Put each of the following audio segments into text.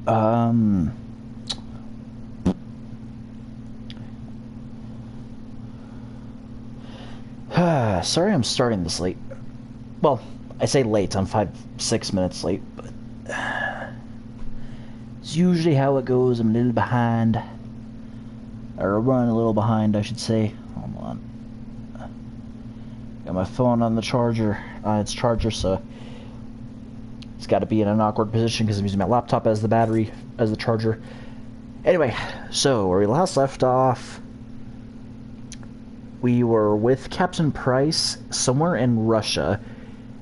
Um, sorry I'm starting this late. Well, I say late, I'm 6 minutes late, but it's usually how it goes. I'm a little behind. Or running a little behind, I should say. Hold on. Got my phone on the charger, its charger, so it's got to be in an awkward position because I'm using my laptop as the battery, as the charger. Anyway, so where we last left off, we were with Captain Price somewhere in Russia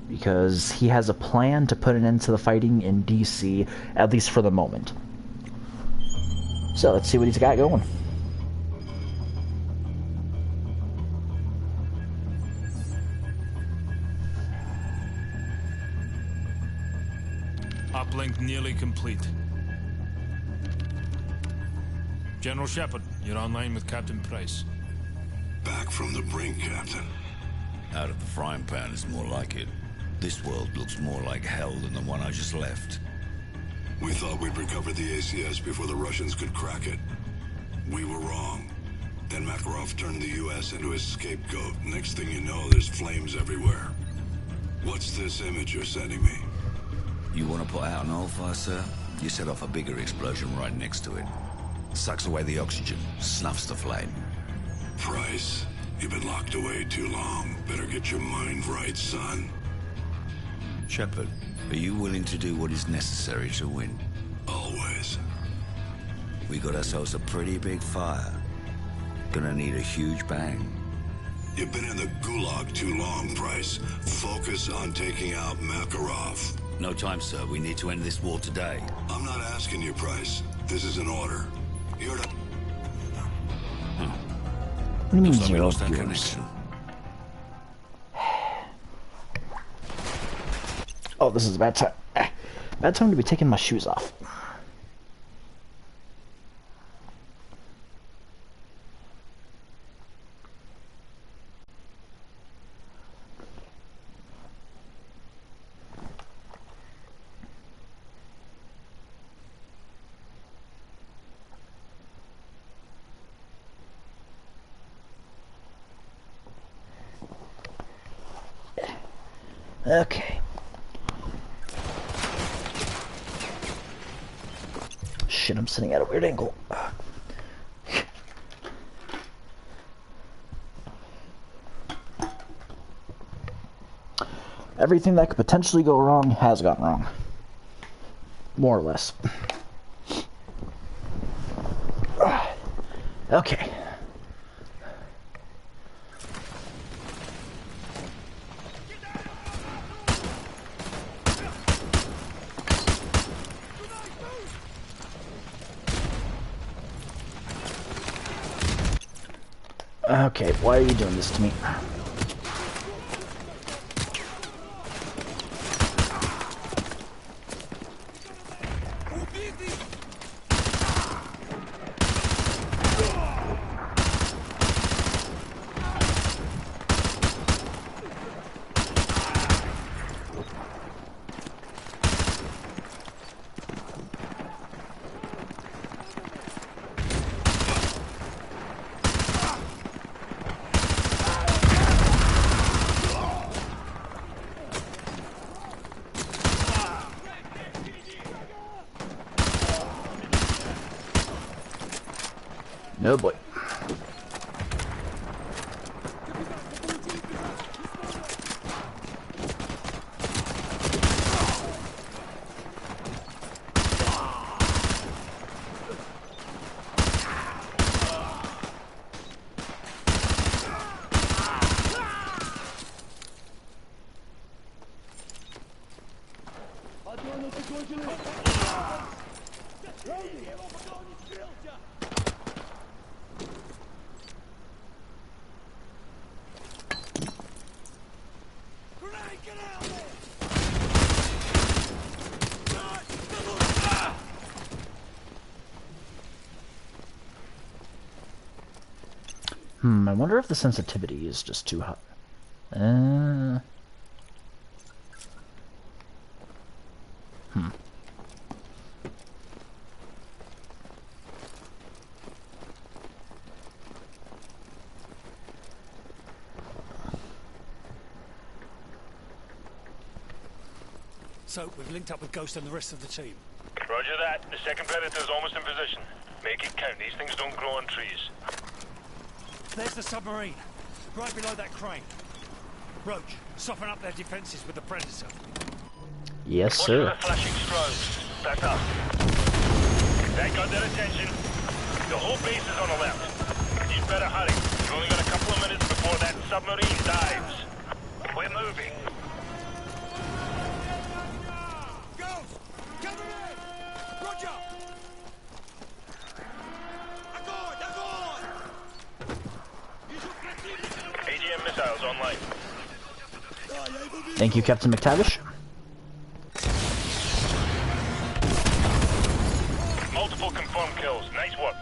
because he has a plan to put an end to the fighting in DC, at least for the moment. So let's see what he's got going. Uplink nearly complete. General Shepard, you're online with Captain Price. Back from the brink, Captain. Out of the frying pan is more like it. This world looks more like hell than the one I just left. We thought we'd recovered the ACS before the Russians could crack it. We were wrong. Then Makarov turned the US into his scapegoat. Next thing you know, there's flames everywhere. What's this image you're sending me? You want to put out an oil fire, sir? You set off a bigger explosion right next to it. Sucks away the oxygen, snuffs the flame. Price, you've been locked away too long. Better get your mind right, son. Shepard, are you willing to do what is necessary to win? Always. We got ourselves a pretty big fire. Gonna need a huge bang. You've been in the gulag too long, Price. Focus on taking out Makarov. No time, sir. We need to end this war today. I'm not asking you, Price. This is an order. You're to... What do you mean Looks like we zero lost our viewers? connection. Oh, this is a bad time. Bad time to be taking my shoes off. Okay. Shit, I'm sitting at a weird angle. Everything that could potentially go wrong has gone wrong. More or less. Okay. Okay, why are you doing this to me? No boy. I wonder if the sensitivity is just too hot. So, we've linked up with Ghost and the rest of the team. Roger that. The second Predator's almost in position. Make it count. These things don't grow on trees. There's the submarine, right below that crane. Roach, soften up their defenses with the Predator. Yes, Watch sir. for the flashing strobes. That's us. That got their attention. The whole base is on the left. You'd better hurry. You've only got a couple of minutes before that submarine dives. We're moving. Ghost! Cover me! Roger! AGM missiles online. Thank you, Captain McTavish. Multiple confirmed kills. Nice work.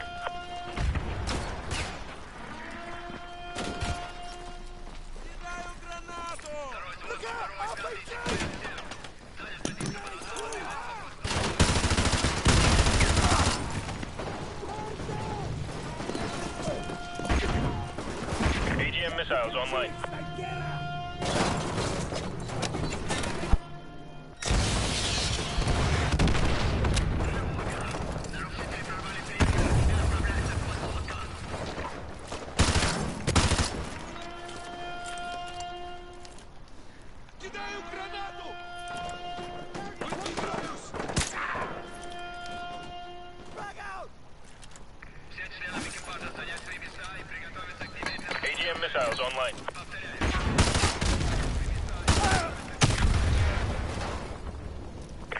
AGM missiles online. AGM missiles online.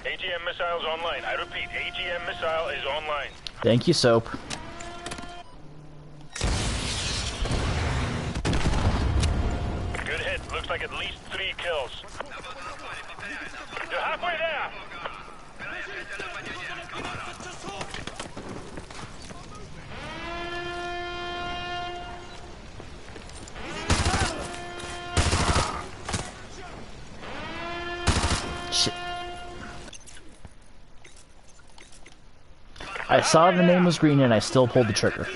AGM missiles online. I repeat, AGM missile is online. Thank you, Soap. Good hit. Looks like at least 3 kills. You're halfway there! Shit. I saw the name was green and I still pulled the trigger.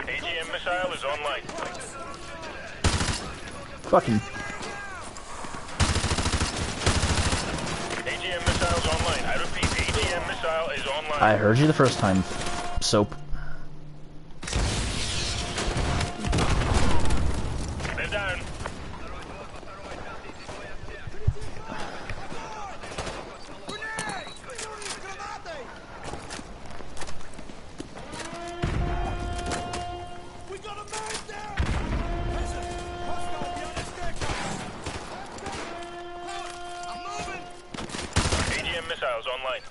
AGM missile is online. Fucking. AGM missiles online. I repeat, AGM missile is online. I heard you the first time, Soap. They're down. We got a man down! Listen, hostile behind the staircase! I'm moving! AGM missiles online.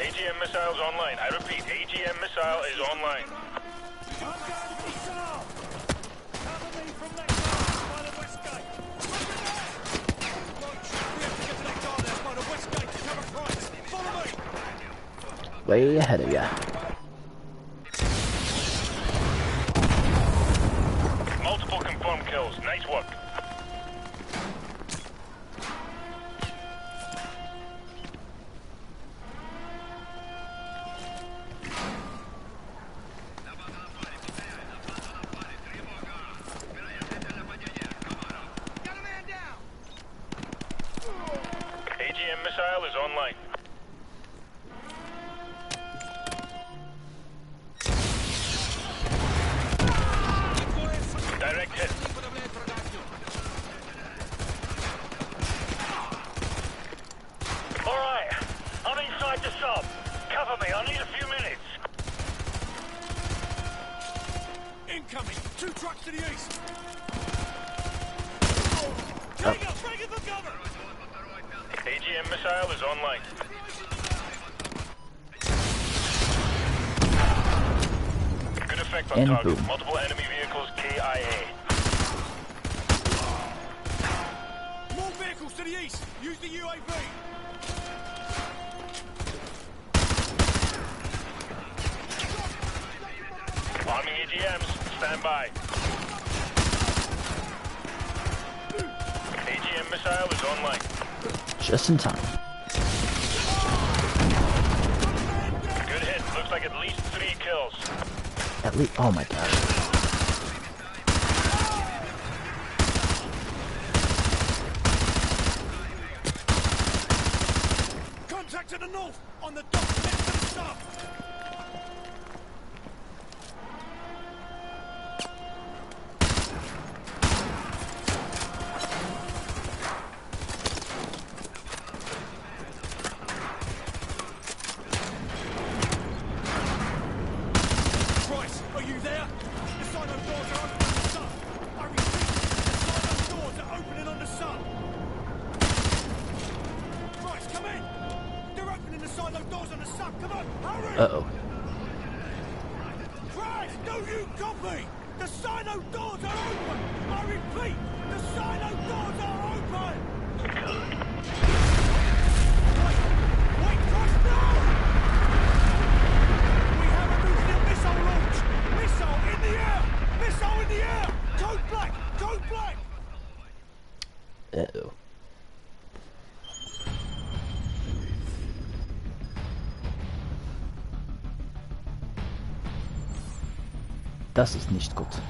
AGM missiles online. I repeat, AGM missile is online. I'm going to missile! Cover me from that guard by the west gate! Roach, we have to get to that guard there by the west gate to cover Price. Follow me! Way ahead of ya. Multiple confirmed kills. Nice work. AGM missile is online. Direct hit. Alright, I'm inside the sub. Cover me, I need a few minutes. Incoming! 2 trucks to the east! Bring it for cover! AGM missile is online. Good effect on And target. boom. Multiple enemy vehicles KIA. More vehicles to the east! Use the UAV! Arming AGMs. Stand by. missile is online. Just in time. Good hit. Looks like at least 3 kills. At least, oh my gosh. Contact to the north, on the dock next to the sub. Bryce, are you there? The silo doors are open on the sub. I repeat, the silo doors are opening on the sub. Bryce, come in. They're opening the silo doors on the sub. Come on, hurry! Uh-oh. Bryce, do you copy? The silo doors are open. I repeat, the silo doors are open. Good. Wait, Bryce, no! We have a nuclear missile launch. Missile in the air. Missile in the air. Code black. Code black. Uh-oh. Das ist nicht gut.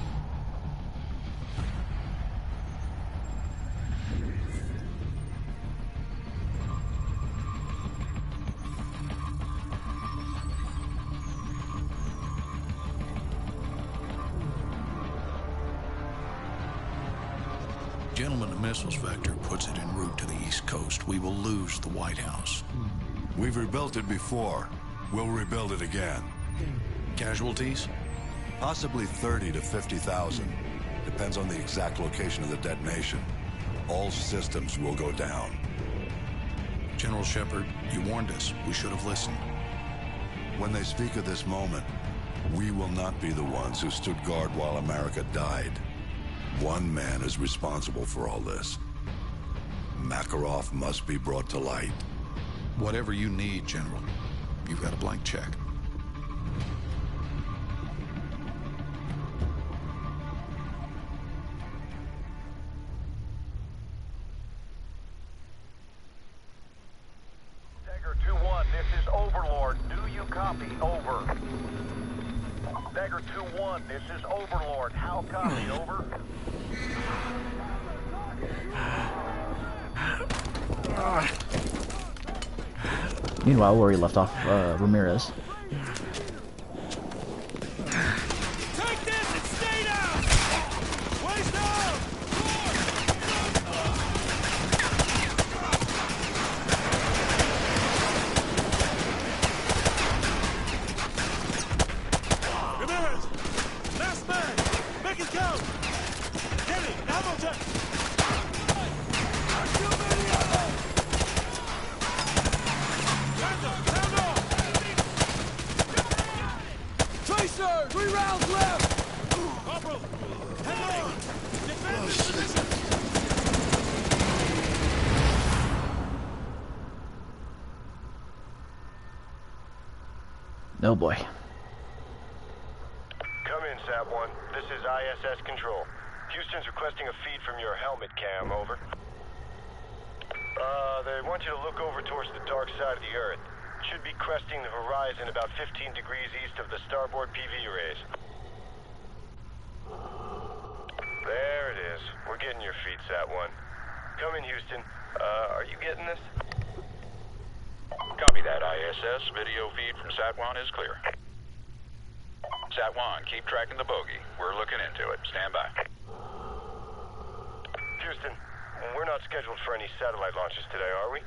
Gentlemen, the missiles vector puts it en route to the East Coast. We will lose the White House. We've rebuilt it before. We'll rebuild it again. Casualties? Possibly 30 to 50,000. Depends on the exact location of the detonation. All systems will go down. General Shepard, you warned us. We should have listened. When they speak of this moment, we will not be the ones who stood guard while America died. One man is responsible for all this. Makarov must be brought to light. Whatever you need, General. You've got a blank check. Dagger 2-1, this is Overlord. Do you copy? Over. Dagger 2-1, this is Overlord. How copy? Over. Meanwhile, where he left off, Ramirez. Take this and stay down. Waste down. Ramirez, last man. Make it count. Kelly, Hamilton. Too many of them. Tracer! 3 rounds left! Corporal! Heading! Defend this position! Oh boy. Come in, Sat-1. This is ISS Control. Houston's requesting a feed from your helmet cam, over. They want you to look over towards the dark side of the Earth. Should be cresting the horizon about 15 degrees east of the starboard PV rays. There it is. We're getting your feed, Sat-1. Come in, Houston. Are you getting this? Copy that, ISS. Video feed from Sat-1 is clear. Sat-1, keep tracking the bogey. We're looking into it. Stand by. Houston, we're not scheduled for any satellite launches today, are we?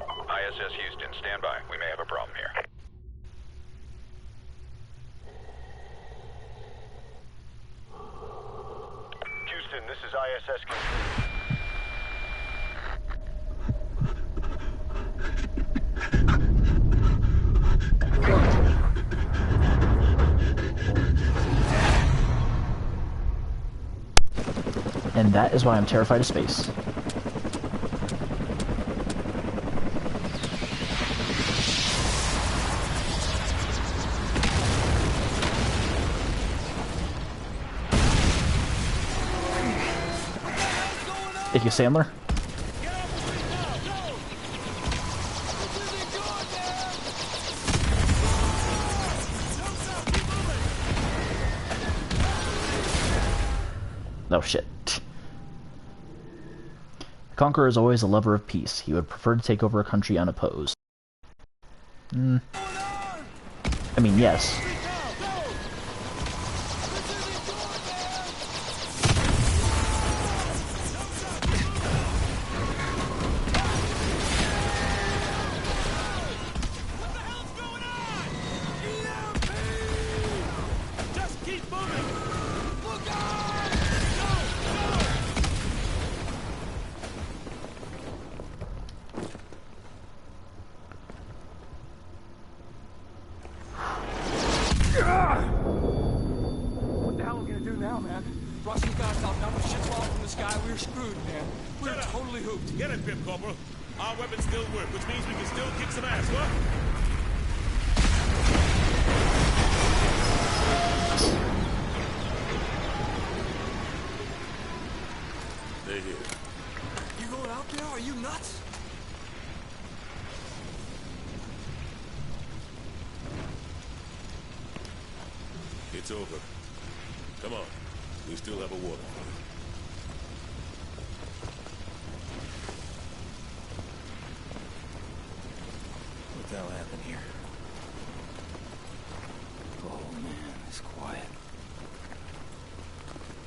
ISS Houston, stand by. We may have a problem here. Houston, this is ISS Control. And that is why I'm terrified of space. Thank you, Sandler. Oh shit. The Conqueror is always a lover of peace. He would prefer to take over a country unopposed. I mean, yes. It's over. Come on. We still have a water. What the hell happened here? Oh man, it's quiet.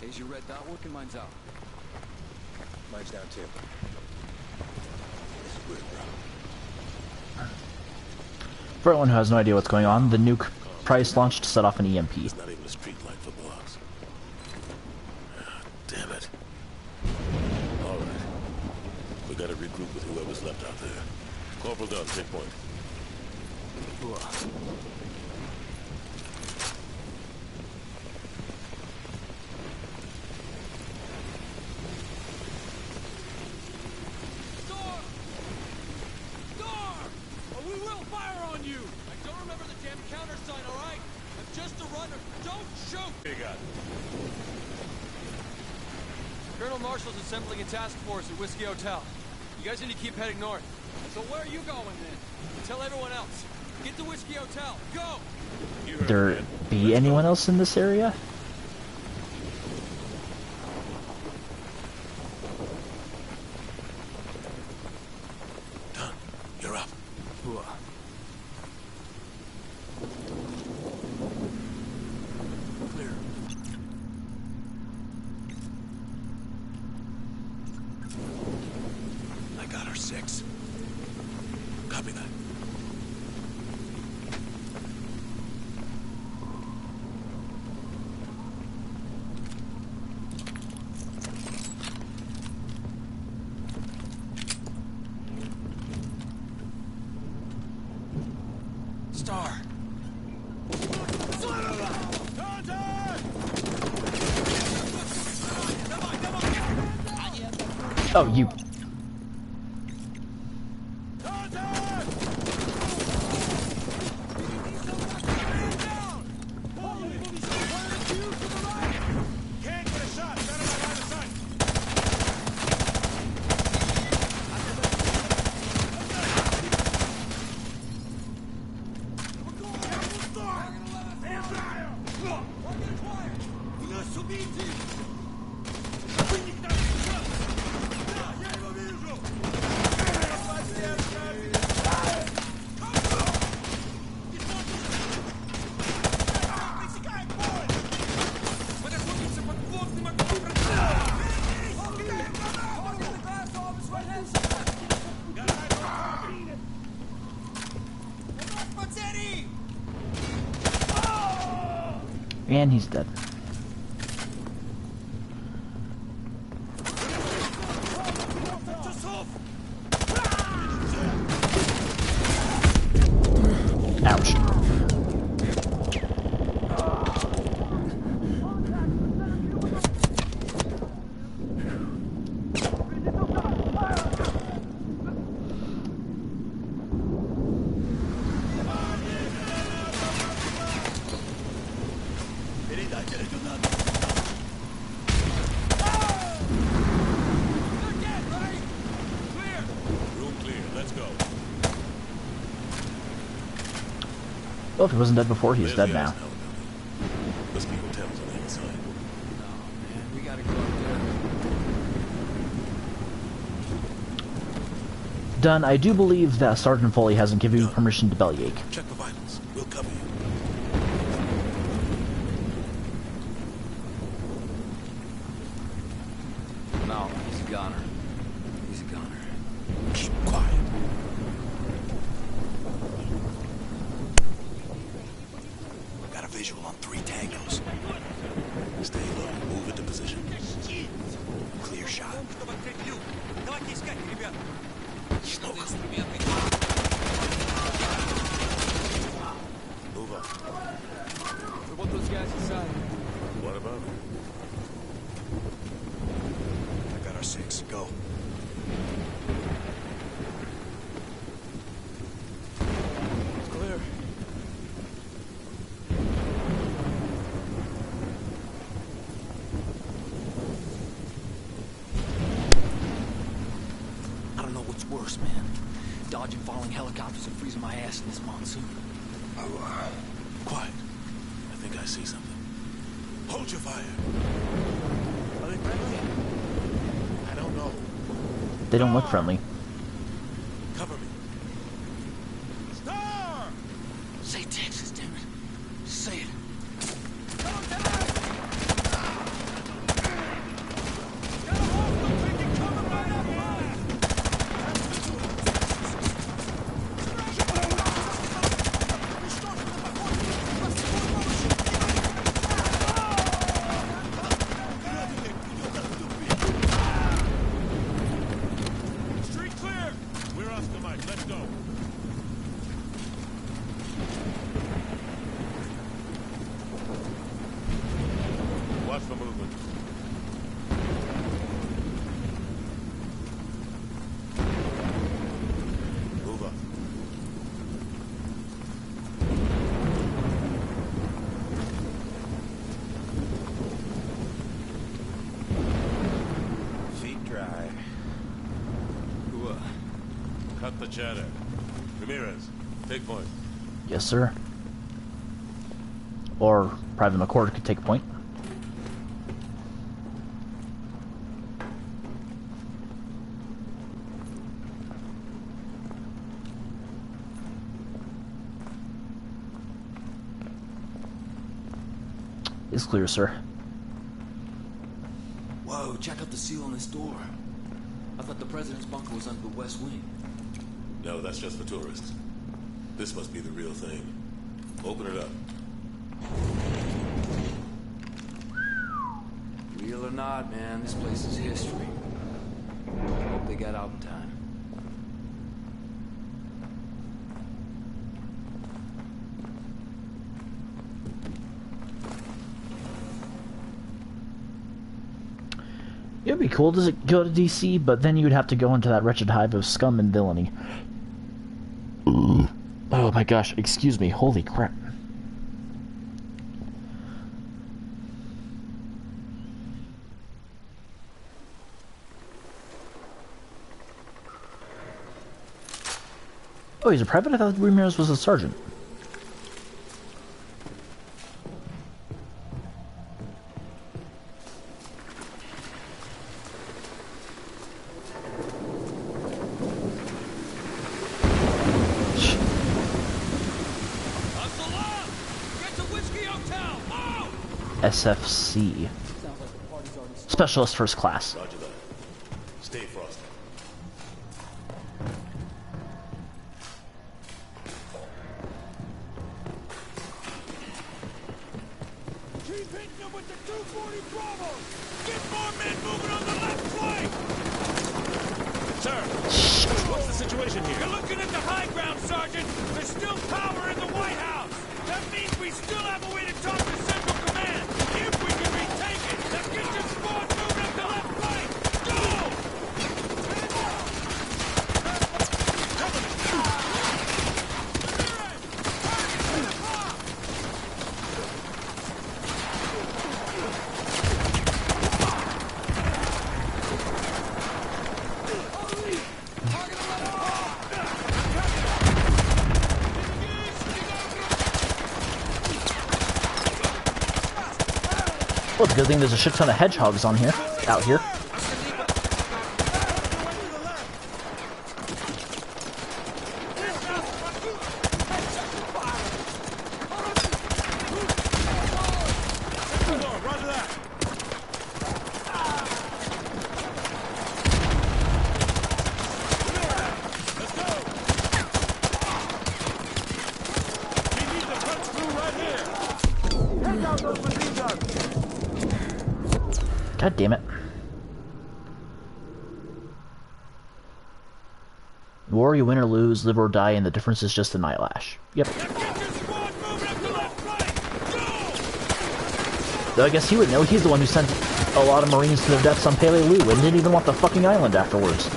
Is your red dot working? Mine's out. Mine's down too. This is weird, bro. For everyone who has no idea what's going on, the nuke Price launched to set off an EMP. It's not even a street light for blocks. Ah, damn it. All right. We gotta regroup with whoever's left out there. Corporal Dunn, take point. Colonel Marshall's assembling a task force at Whiskey Hotel. You guys need to keep heading north. So where are you going then? Tell everyone else. Get to Whiskey Hotel. Go! Would there be anyone else in this area? Dunn, you're up. Clear. I got her 6. Copy that. Star. Oh, you... And he's dead. Ouch. Well, if he wasn't dead before, he's There's dead the now. ice now. Must be hotels on the inside. Man, we gotta go up there. Dunn, I do believe that Sergeant Foley hasn't given you permission to bellyache. Check the vitals. We'll cover you. No, he's a goner. He's a goner. Keep quiet. Got a visual on 3 tangos. Stay low. Move into position. Clear shot. Smoke. Move up. What about those guys inside? What about it? I got our 6. Go. It's clear. I don't know what's worse, man. Dodging falling helicopters and freezing my ass in this monsoon. Quiet. I think I see something. Hold your fire. Are they friendly? I don't know. They don't look friendly. Cover me. Star! Say Texas, damn it. Say it. Street clear! We're Oscar Mike, let's go. Watch the movement. Move up. Feet dry. Cut the chatter. Ramirez, take point. Yes, sir. Or Private McCord could take a point. It's clear, sir. Whoa, check out the seal on this door. I thought the president's bunker was under the west wing. No, that's just for tourists. This must be the real thing. Open it up. Real or not, man, this place is history. Hope they got out in time. It'd be cool to go to DC, but then you'd have to go into that wretched hive of scum and villainy. Oh my gosh, excuse me, holy crap. Oh, he's a private? I thought Ramirez was a sergeant. SFC. Specialist First Class. Roger that. Stay frosty. Keep hitting them with the 240 Bravo! Get more men moving on the left flank! Sir, what's the situation here? You're looking at the high ground, Sergeant! There's still power in the White House! That means we still have a way to talk to Central Command! If we can retake it! Now get your squad moving up the left flank! Go! Well, it's a good thing there's a shit ton of hedgehogs on here, out here. God damn it. War, you win or lose, live or die, and the difference is just the Nightlash. Yep. Though I guess he would know, he's the one who sent a lot of Marines to their deaths on Peleliu and didn't even want the fucking island afterwards.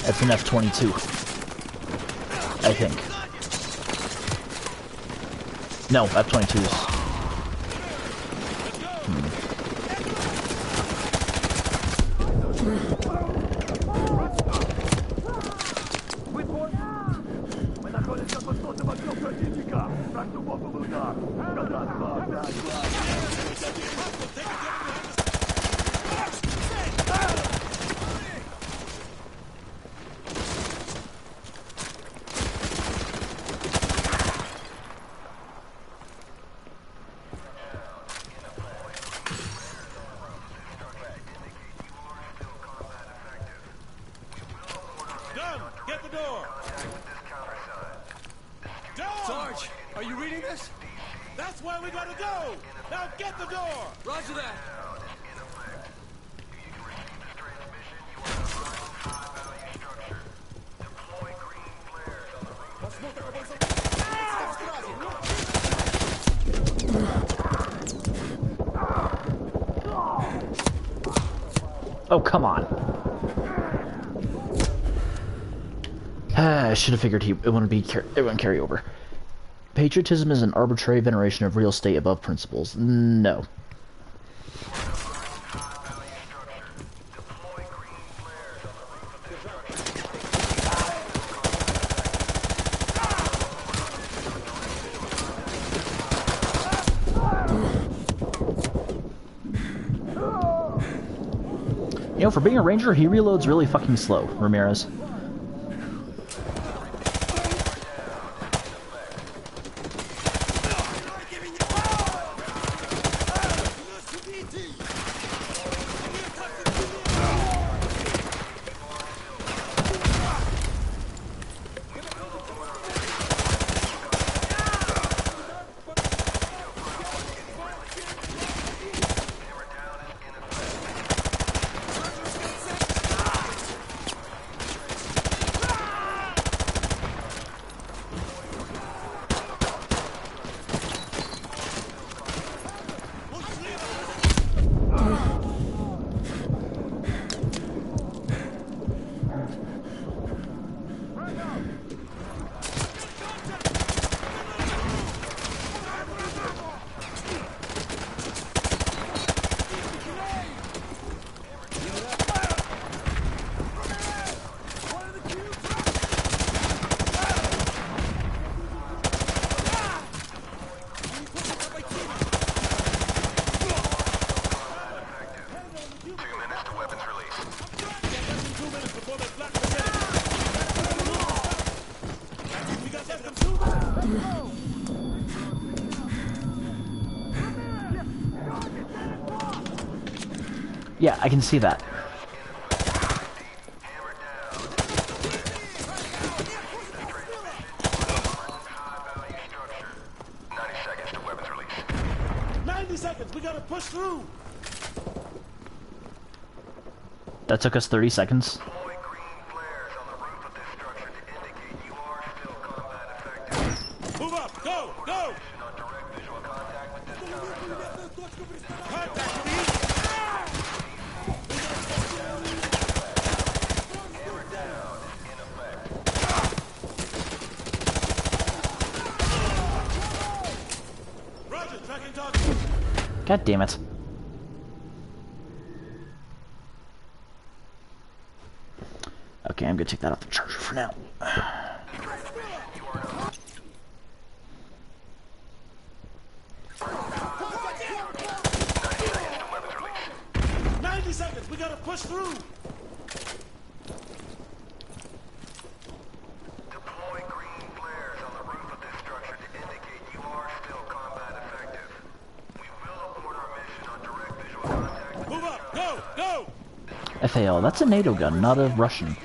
That's an F-22. I think. No, F-22s. Sarge, are you reading this? That's where we gotta go! Now get the door! Roger that! Oh, come on. I should have figured it wouldn't carry over. Patriotism is an arbitrary veneration of real state above principles. No. You know, for being a ranger, he reloads really fucking slow, Ramirez. Yeah, I can see that. We gotta push through! That took us 30 seconds. Move up! Go! Go! Contact to the east! Roger, tracking target. God damn it. Okay, I'm gonna take that off the charger for now. 90 seconds! We gotta push through! Deploy green flares on the roof of this structure to indicate you are still combat effective. We will abort our mission on direct visual contact. Move up! Go! Go! FAL, that's a NATO gun, not a Russian.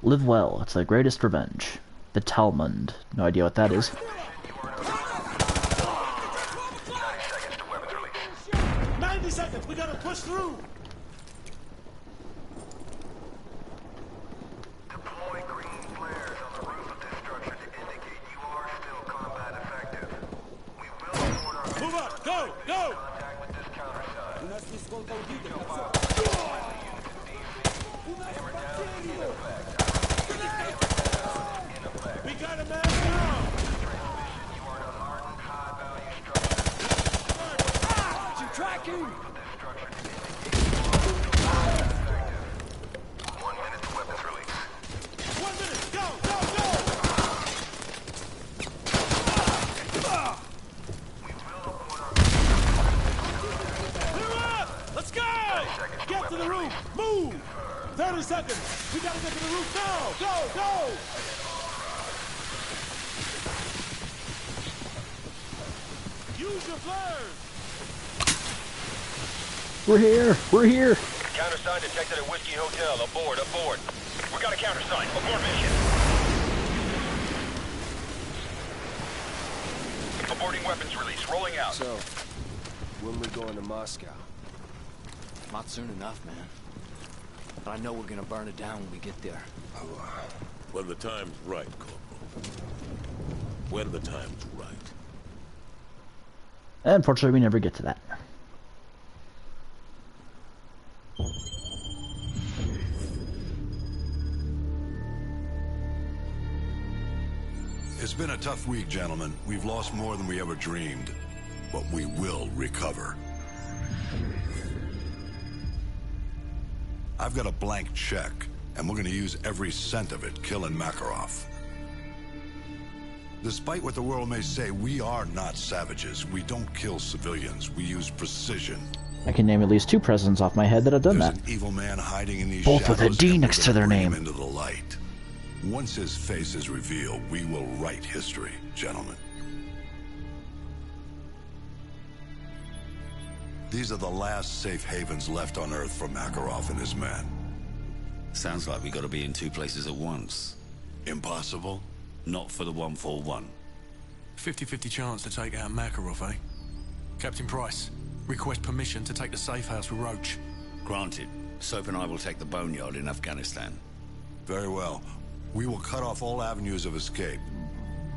Live well, it's the greatest revenge. The Talmud. No idea what that is. 90 seconds! We gotta push through! Deploy green flares on the roof of this structure to indicate you are still combat effective. We will abort our mission. Move up! Go! Go! Contact with this counterside. We got a man down! You are an hardened high-value structure. You tracking! 1 minute to weapons release. 1 minute! Go! Go! Go! We will abort our clear up! Let's go! Get to the roof! Move! 30 seconds! We gotta get to the roof now! Go! Go! Use your flares! We're here! We're here! Countersign detected at Whiskey Hotel. Aboard, aboard. We got a countersign. Abort mission. Aborting weapons release. Rolling out. So, when we going to Moscow? Not soon enough, man. But I know we're gonna burn it down when we get there. When the time's right, Corporal. When the time's right. Unfortunately, we never get to that. It's been a tough week, gentlemen. We've lost more than we ever dreamed, but we will recover. I've got a blank check, and we're going to use every cent of it killing Makarov. Despite what the world may say, we are not savages. We don't kill civilians. We use precision. I can name at least 2 presidents off my head that have done There's that. an evil man hiding in these Both with a shadows, D and next we're to their gonna bring name. him into the light. Once his face is revealed, we will write history, gentlemen. These are the last safe havens left on Earth for Makarov and his men. Sounds like we gotta be in 2 places at once. Impossible? Not for the 141. 50-50 chance to take out Makarov, eh? Captain Price, request permission to take the safe house with Roach. Granted. Soap and I will take the boneyard in Afghanistan. Very well. We will cut off all avenues of escape.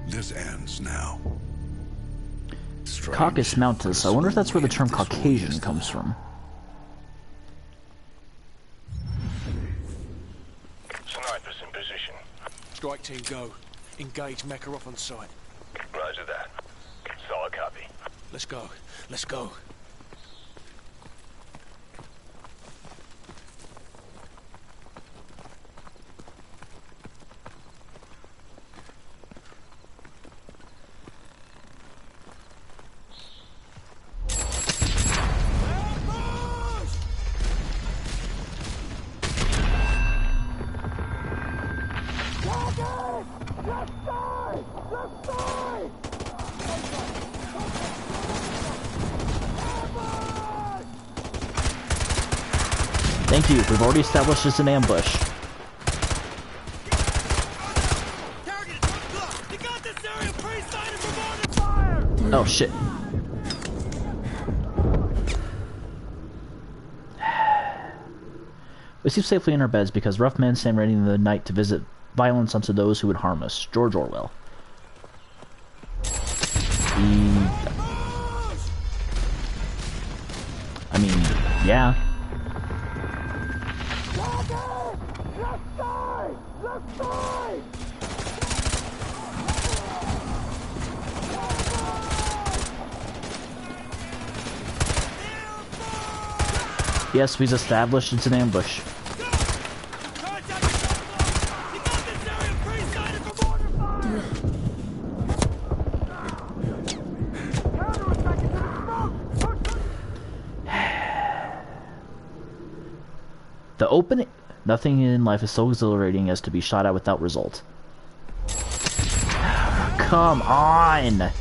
This ends now. Strange. Caucasus Mountains. I wonder if that's where the term Caucasian comes from. Snipers in position. Strike team go. Engage Makarov on sight. Roger that. Solid copy. Let's go. Let's go. Thank you. We've already established it's an ambush. Oh shit. We sleep safely in our beds because rough men stand ready in the night to visit violence unto those who would harm us. George Orwell. I mean, yeah. Yes, we've established it's an ambush. The opening... Nothing in life is so exhilarating as to be shot at without result. Come on!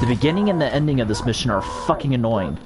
The beginning and the ending of this mission are fucking annoying.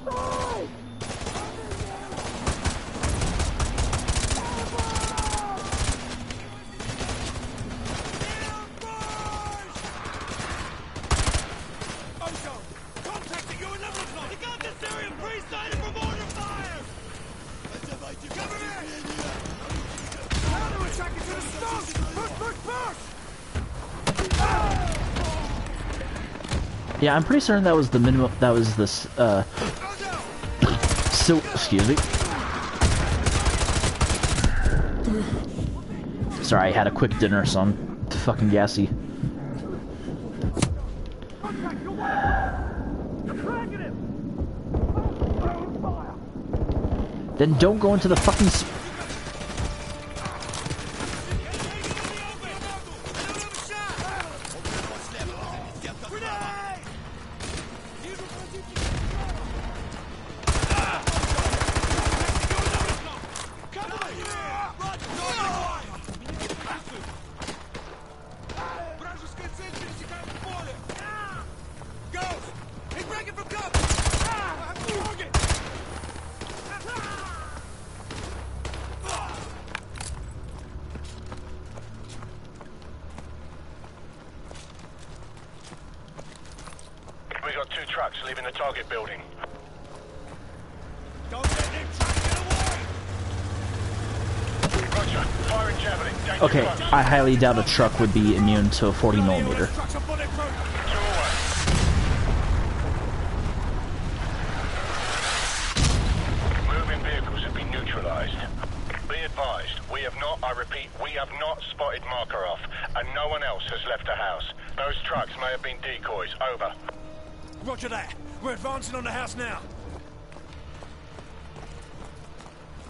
Yeah, I'm pretty certain that was the minimum. That was this. So, excuse me. Sorry, I had a quick dinner, so I'm fucking gassy. Then don't go into the fucking. We got 2 trucks leaving the target building. Don't let them try to get away! Roger, fire and javelin. Danger Okay, close. I highly doubt a truck would be immune to a 40mm. Trucks are bulletproof! 2 away. Moving vehicles have been neutralized. Be advised, we have not, I repeat, we have not spotted Makarov, and no one else has left the house. Those trucks may have been decoys. Over. Roger that. We're advancing on the house now.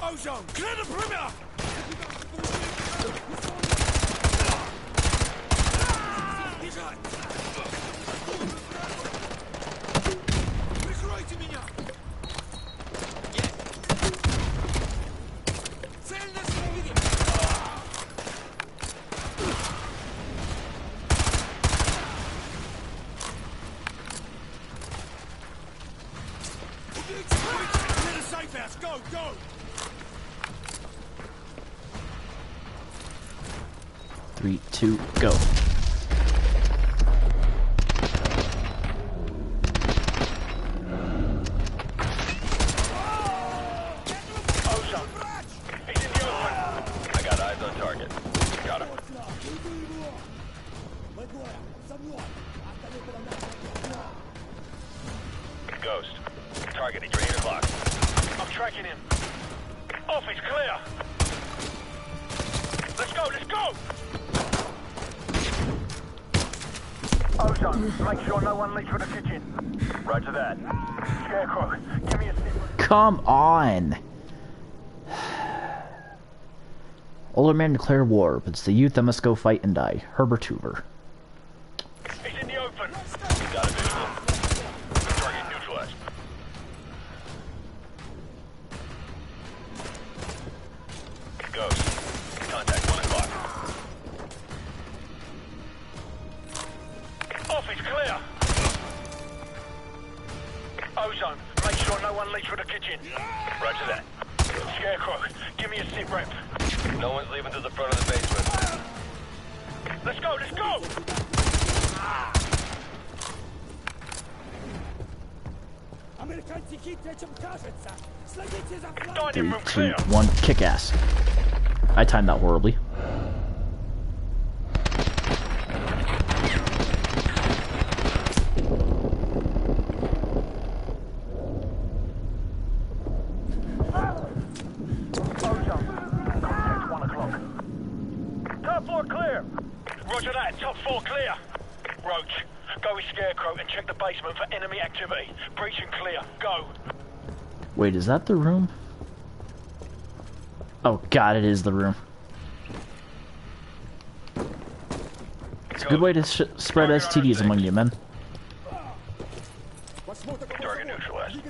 Ozone, clear the perimeter! Go, go! 3, 2, go. Ozone. He's in the open. I got eyes on target. Got him. Ghost. Targeting for 8 o'clock. I'm tracking him. Office clear. Let's go, let's go! Ozone, make sure no one leaves for the kitchen. Roger that. Scarecrow, give me a signal. Come on! Older men declare war, but it's the youth that must go fight and die. Herbert Hoover. He's in the open. Got a visual. Target neutralized. engine. Roger that. Scarecrow, give me a sit rep. No one's leaving to the front of the basement. Let's go, let's go! 3, 2, 1, kick ass. I timed that horribly. Top floor clear. Roger that, top floor clear. Roach, go with Scarecrow and check the basement for enemy activity. Breach and clear, go. Wait, is that the room? Oh god, it is the room. It's a good way to spread STDs among you, men. Target neutralized.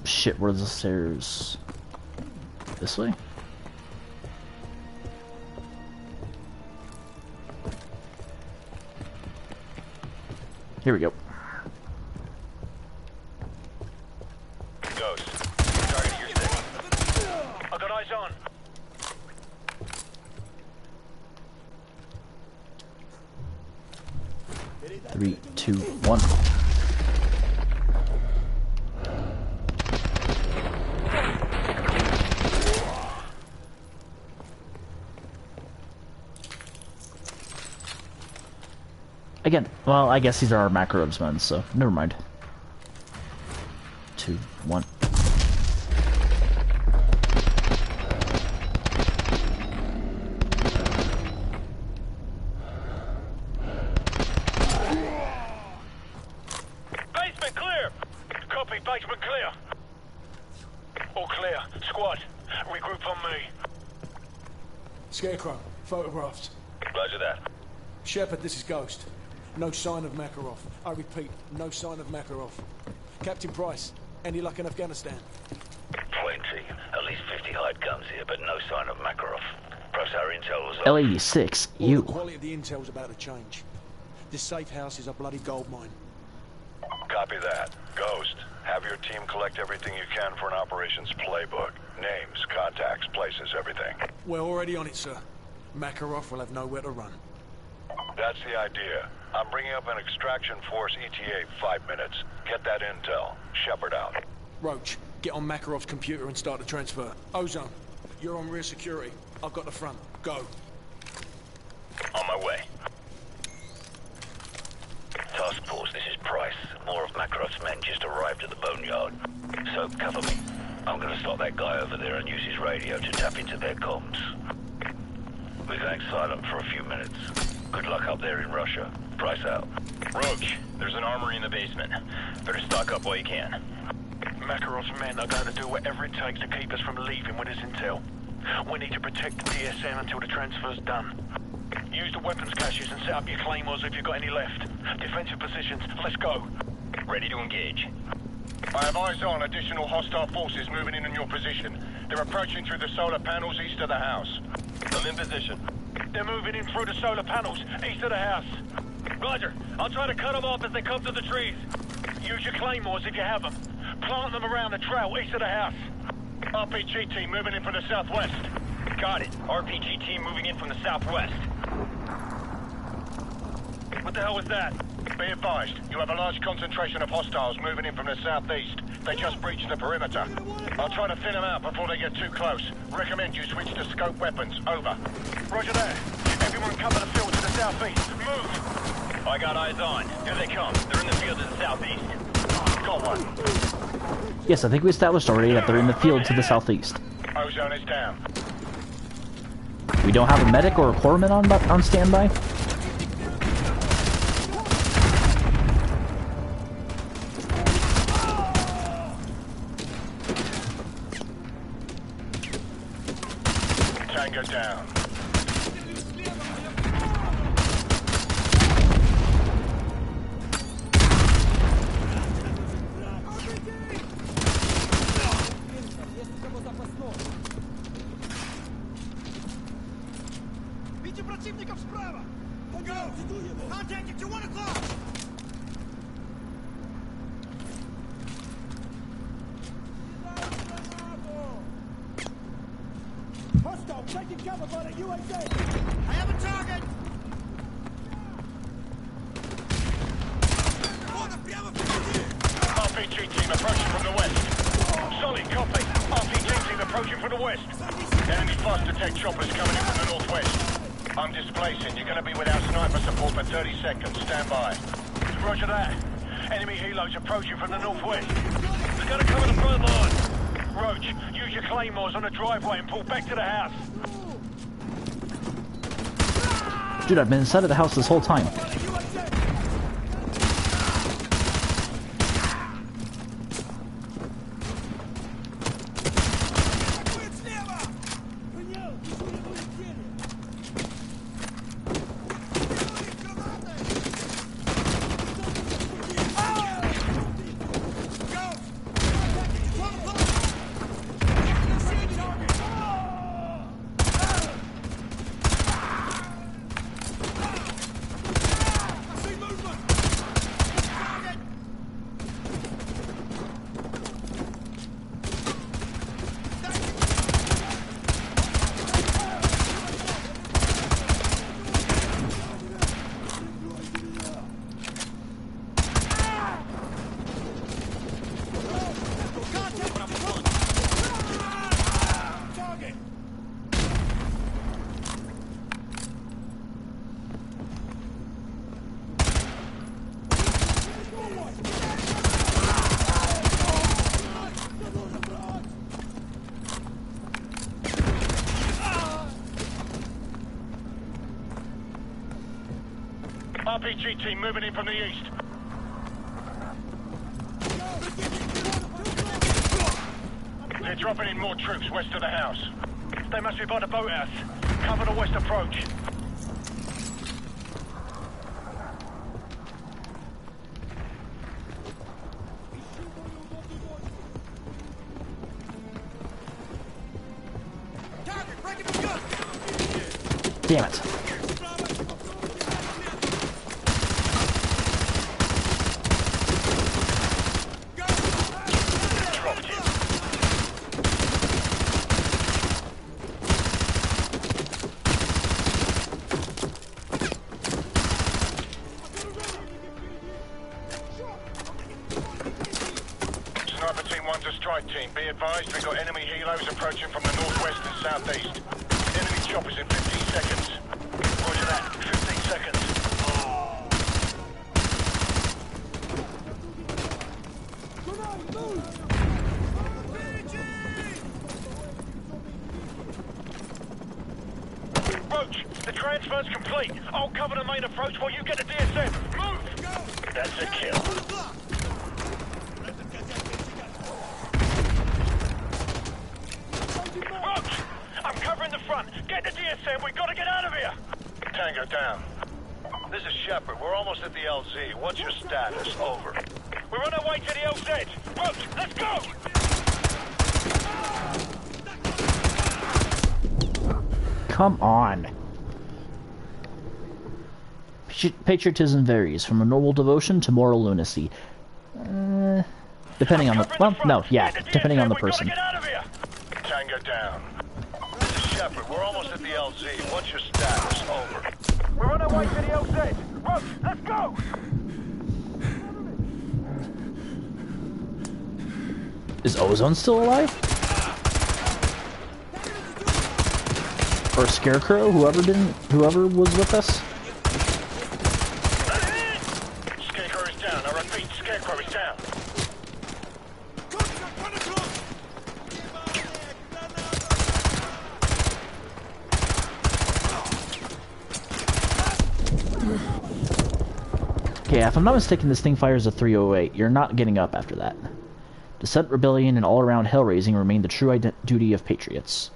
Shit, where's the stairs? This way? Here we go. Ghost. Target at your stick. I got eyes on. Three, 2, 1. Again, well, I guess these are our macros, men, so never mind. 2, 1. Basement clear! Copy, basement clear. All clear. Squad, regroup on me. Scarecrow, photographs. Roger that. Shepard, this is Ghost. No sign of Makarov. I repeat, no sign of Makarov. Captain Price, any luck in Afghanistan? Plenty. At least 50 hide guns here, but no sign of Makarov. Plus our intel was L86, Well, you. the quality of the intel's about to change. This safe house is a bloody gold mine. Copy that. Ghost, have your team collect everything you can for an operations playbook. Names, contacts, places, everything. We're already on it, sir. Makarov will have nowhere to run. That's the idea. I'm bringing up an extraction force ETA 5 minutes. Get that intel. Shepard out. Roach, get on Makarov's computer and start the transfer. Ozone, you're on rear security. I've got the front. Go. on my way. Task Force, this is Price. More of Makarov's men just arrived at the boneyard. So cover me. I'm gonna stop that guy over there and use his radio to tap into their comms. We're going silent for a few minutes. Good luck up there in Russia. Price out. Roach, there's an armory in the basement. Better stock up while you can. Makarov's men are going to do whatever it takes to keep us from leaving with this intel. We need to protect the DSM until the transfer's done. Use the weapons caches and set up your claymores if you've got any left. Defensive positions, let's go. Ready to engage. I have eyes on additional hostile forces moving in on your position. They're approaching through the solar panels east of the house. I'm in position. They're moving in through the solar panels east of the house. Roger. I'll try to cut them off as they come to the trees. Use your claymores if you have them. Plant them around the trail east of the house. RPG team moving in from the southwest. Got it. RPG team moving in from the southwest. What the hell was that? Be advised, you have a large concentration of hostiles moving in from the southeast. They just breached the perimeter. I'll try to thin them out before they get too close. Recommend you switch to scope weapons. Over. Roger that. Everyone cover the field to the southeast. Move! I got eyes on. Here they come. They're in the field to the southeast. Got one. Yes, I think we established already that they're in the field to the southeast. Ozone is down. We don't have a medic or a corpsman on standby? Tango down. Hostile, taking cover by the UAV. I have a target. RPG team approaching from the west. Solid copy. RPG team approaching from the west. Enemy fast attack choppers coming in from the northwest. I'm displacing. You're going to be without sniper support for 30 seconds. Stand by. Roger that. Enemy helos approaching from the northwest. They're going to cover the front line. Roach, use your claymores on the driveway and pull back to the house. Dude, I've been inside of the house this whole time. RPG team moving in from the east. They're dropping in more troops west of the house. They must be by the boathouse. Cover the west approach. Damn it. Sniper team 1 to strike team. Be advised, we've got enemy helos approaching from the northwest and southeast. Enemy choppers in 15 seconds. Roger that. 15 seconds. Roach, the transfer's complete. I'll cover the main approach while you get the DSM. Move! That's a kill. Roach! I'm covering the front. Get the DSM. We've got to get out of here. Tango down. This is Shepard. We're almost at the LZ. What's your status? Over. We're on our way to the LZ. Roach, let's go! Come on. Patriotism varies from a noble devotion to moral lunacy. Depending on the... Well, no, yeah, depending on the person. Tango down. This is Shepard. We're almost at the LZ. What's your status? Over. We're on our way to the LZ. Roach, let's go! Is Ozone still alive? Or Scarecrow, whoever was with us? Scarecrow is down. I repeat, Scarecrow is down. Okay, if I'm not mistaken, this thing fires a 308. You're not getting up after that. Dissent, rebellion, and all-around hell-raising remain the true duty of patriots.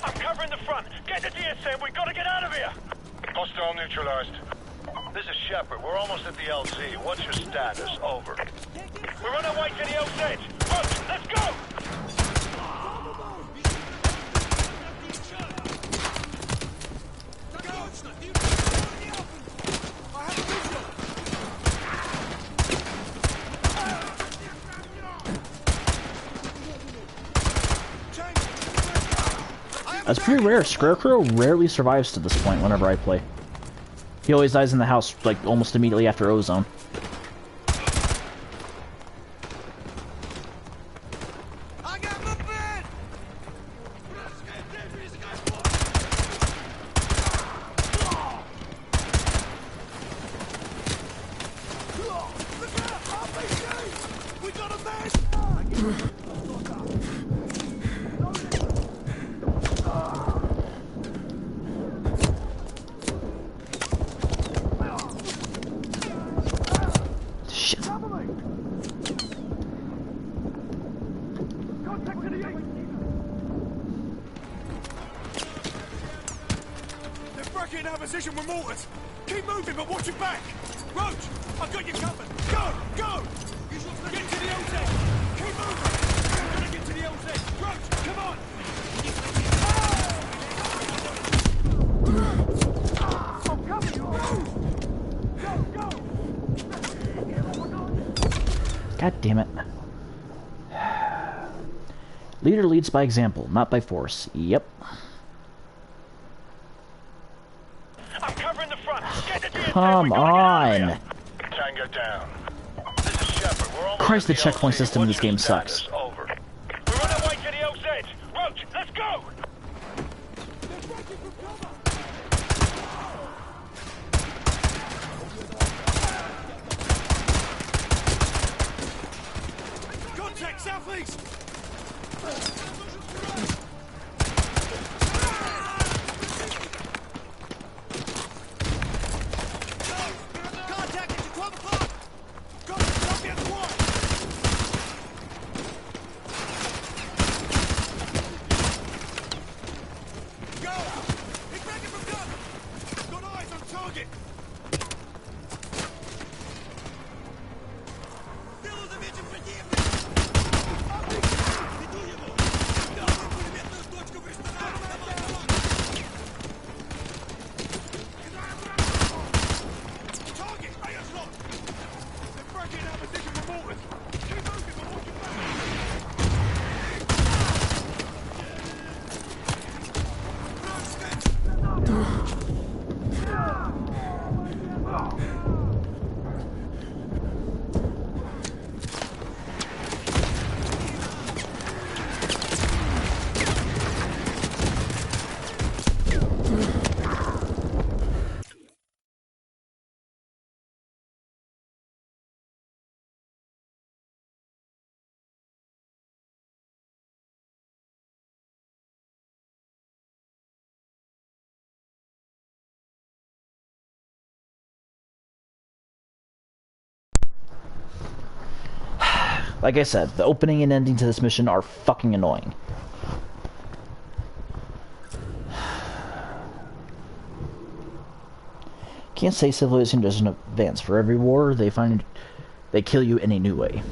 I'm covering the front. Get the DSM. We've got to get out of here. Hostile neutralized. This is Shepard. We're almost at the LZ. What's your status? Over. We're on our way to the LZ. Roach, let's go! That's pretty rare. Scarecrow rarely survives to this point whenever I play. He always dies in the house, like, almost immediately after Ozone. God damn it. Leader leads by example, not by force. Yep. I'm covering the front. Get the Come on. Tango down. This is Shepard. We're almost Christ, the at checkpoint LZ. system in this What's your game status? sucks. Over. We're on our way to the O's edge. Roach, let's go. Contact southeast! Contact at 12 o'clock! Go! Don't get one! Go! He's ready for gun! Got eyes on target! Like I said, the opening and ending to this mission are fucking annoying. Can't say civilization doesn't advance. For every war they kill you in a new way.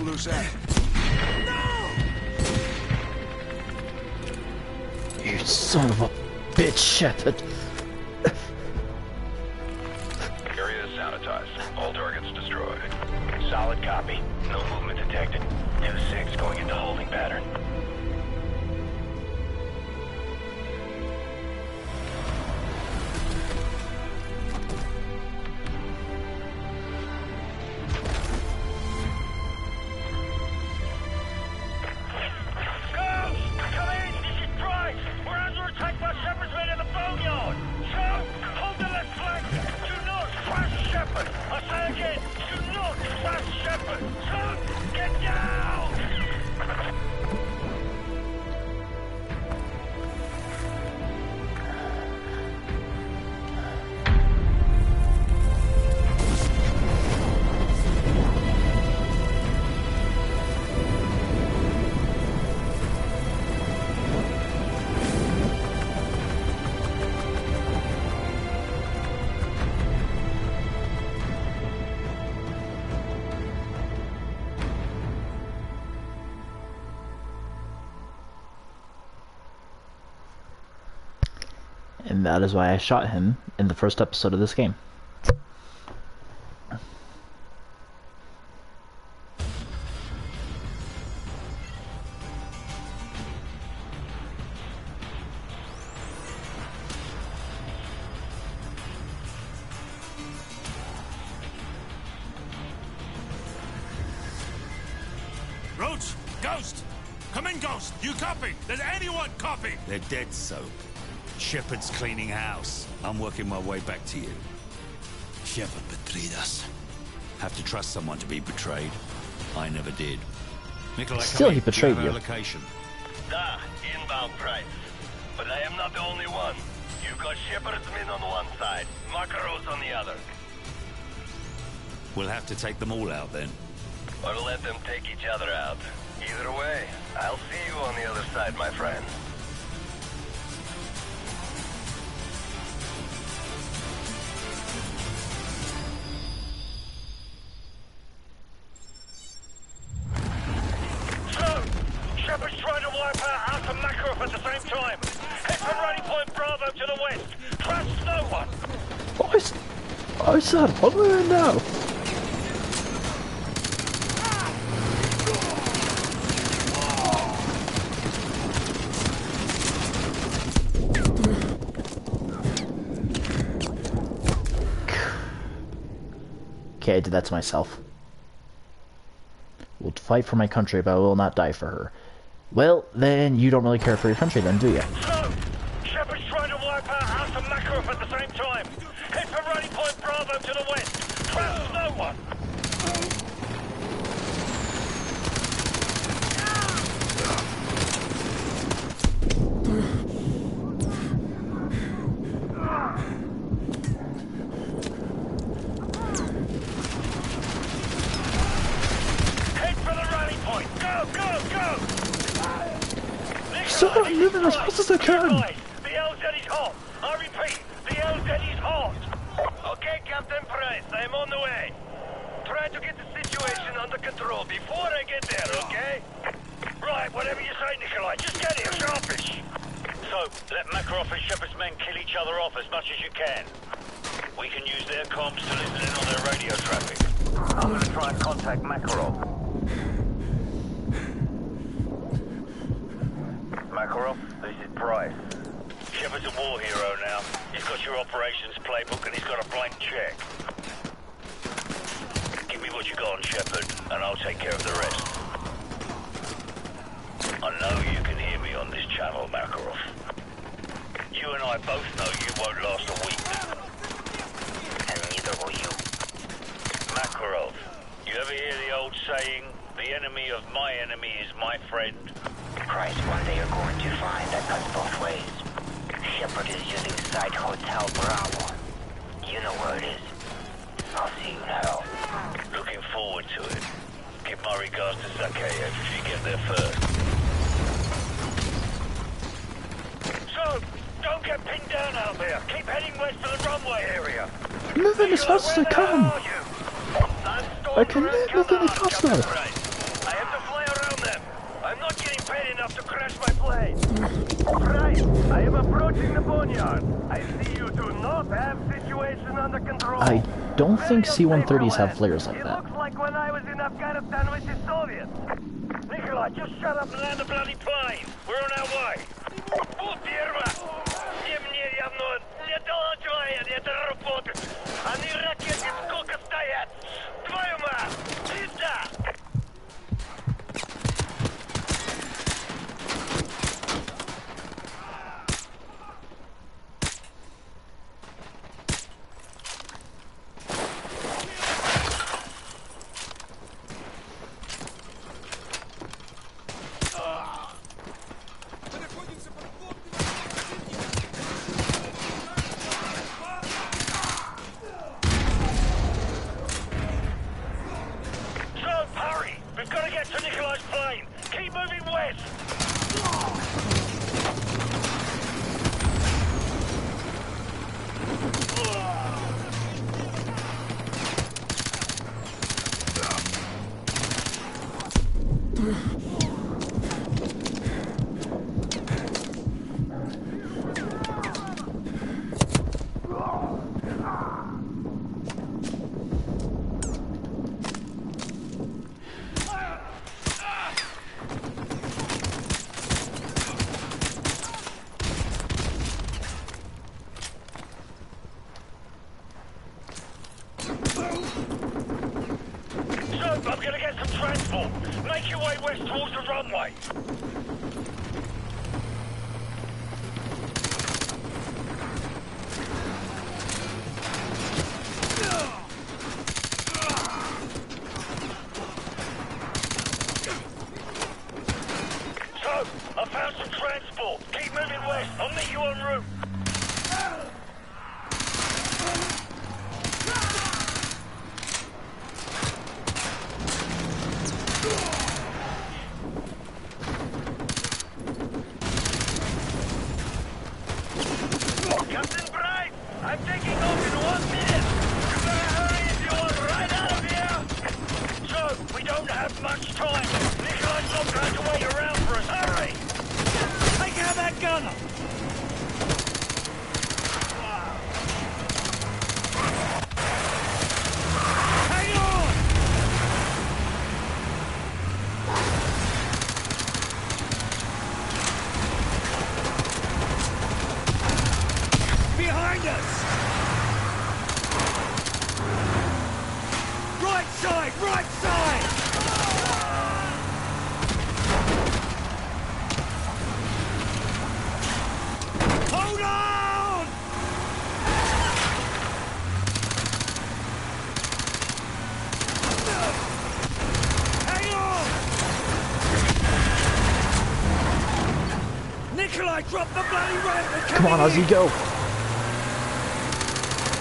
Loose end. You son of a bitch, Shepard. Area is sanitized. All targets destroyed. Solid copy. No movement detected. 2-6 going into holding pattern. And that is why I shot him in the first episode of this game. Roach! Ghost! Come in, Ghost! You copy? Does anyone copy? They're dead, Soap. Shepard's cleaning house. I'm working my way back to you. Shepard betrayed us. Have to trust someone to be betrayed. I never did. Nikolai, Still, come he in. betrayed Do have you. our location. Inbound Price. But I am not the only one. You got Shepard's men on one side, Makarov's on the other. We'll have to take them all out then. Or let them take each other out. Either way, I'll see you on the other side, my friend. So, Shepard's trying to wipe out Alpha Makarov at the same time. Head from Rally Point Bravo to the west. Trust no one. I said, what do we now? Okay, I did that to myself. Will fight for my country, but I will not die for her. Well, then you don't really care for your country then, do you? So, Shepard's trying to wipe out Alpha Makarov at the same time. Head for Rally Point Bravo to the west. Trust no one. Head for the rally point. Go, go, go! So I'm moving as fast as I can. The LZ is hot. I repeat, the LZ is hot. Okay, Captain Price, I'm on the way. Try to get the situation under control before I get there, okay? Right, whatever you say, Nikolai, just get here, sharpish. So, let Makarov and Shepard's men kill each other off as much as you can. We can use their comms to listen in on their radio traffic. I'm gonna try and contact Makarov. Makarov, this is Price. Shepard's a war hero now. He's got your operations playbook and he's got a blank check. Give me what you got on Shepard, and I'll take care of the rest. I know you can hear me on this channel, Makarov. You and I both know you won't last a week. And neither will you. Makarov, you ever hear the old saying, the enemy of my enemy is my friend? Price, one day you're going to find that cuts both ways. Shepard is using Site Hotel Bravo. You know where it is. I'll see you now. Looking forward to it. Give my regards to Zakhaev if you get there first. So, don't get pinned down out there. Keep heading west to the runway area. I'm moving as fast as I can. I can move any faster. I have to fly around them. I'm not getting paid enough to crash my plane. Right, I am approaching the boneyard. I see you do not have situation under control. I don't think C-130s have flares like It that. looks like when I was in Afghanistan with the Soviets. Nikolai, just shut up and land the bloody plane. We're on our way. Мне явно не доложили, это работает. Они ракеты сколько стоят? Твою мать! Пизда! Мы находимся под плотным We're gonna get some transport. Make your way west towards the runway. So, I found some transport. Keep moving west. I'll meet you en route. Captain Bright, I'm taking off in 1 minute. You better hurry if you want right out of here. So, we don't have much time. Nikolai's not going to wait around for us. Hurry! Take out that gunner! Hang on! Behind us! Right side! Right side! Hold on! Hang on! Nikolai, drop the bloody ramp! They're Come on, coming Ozzy, in. go!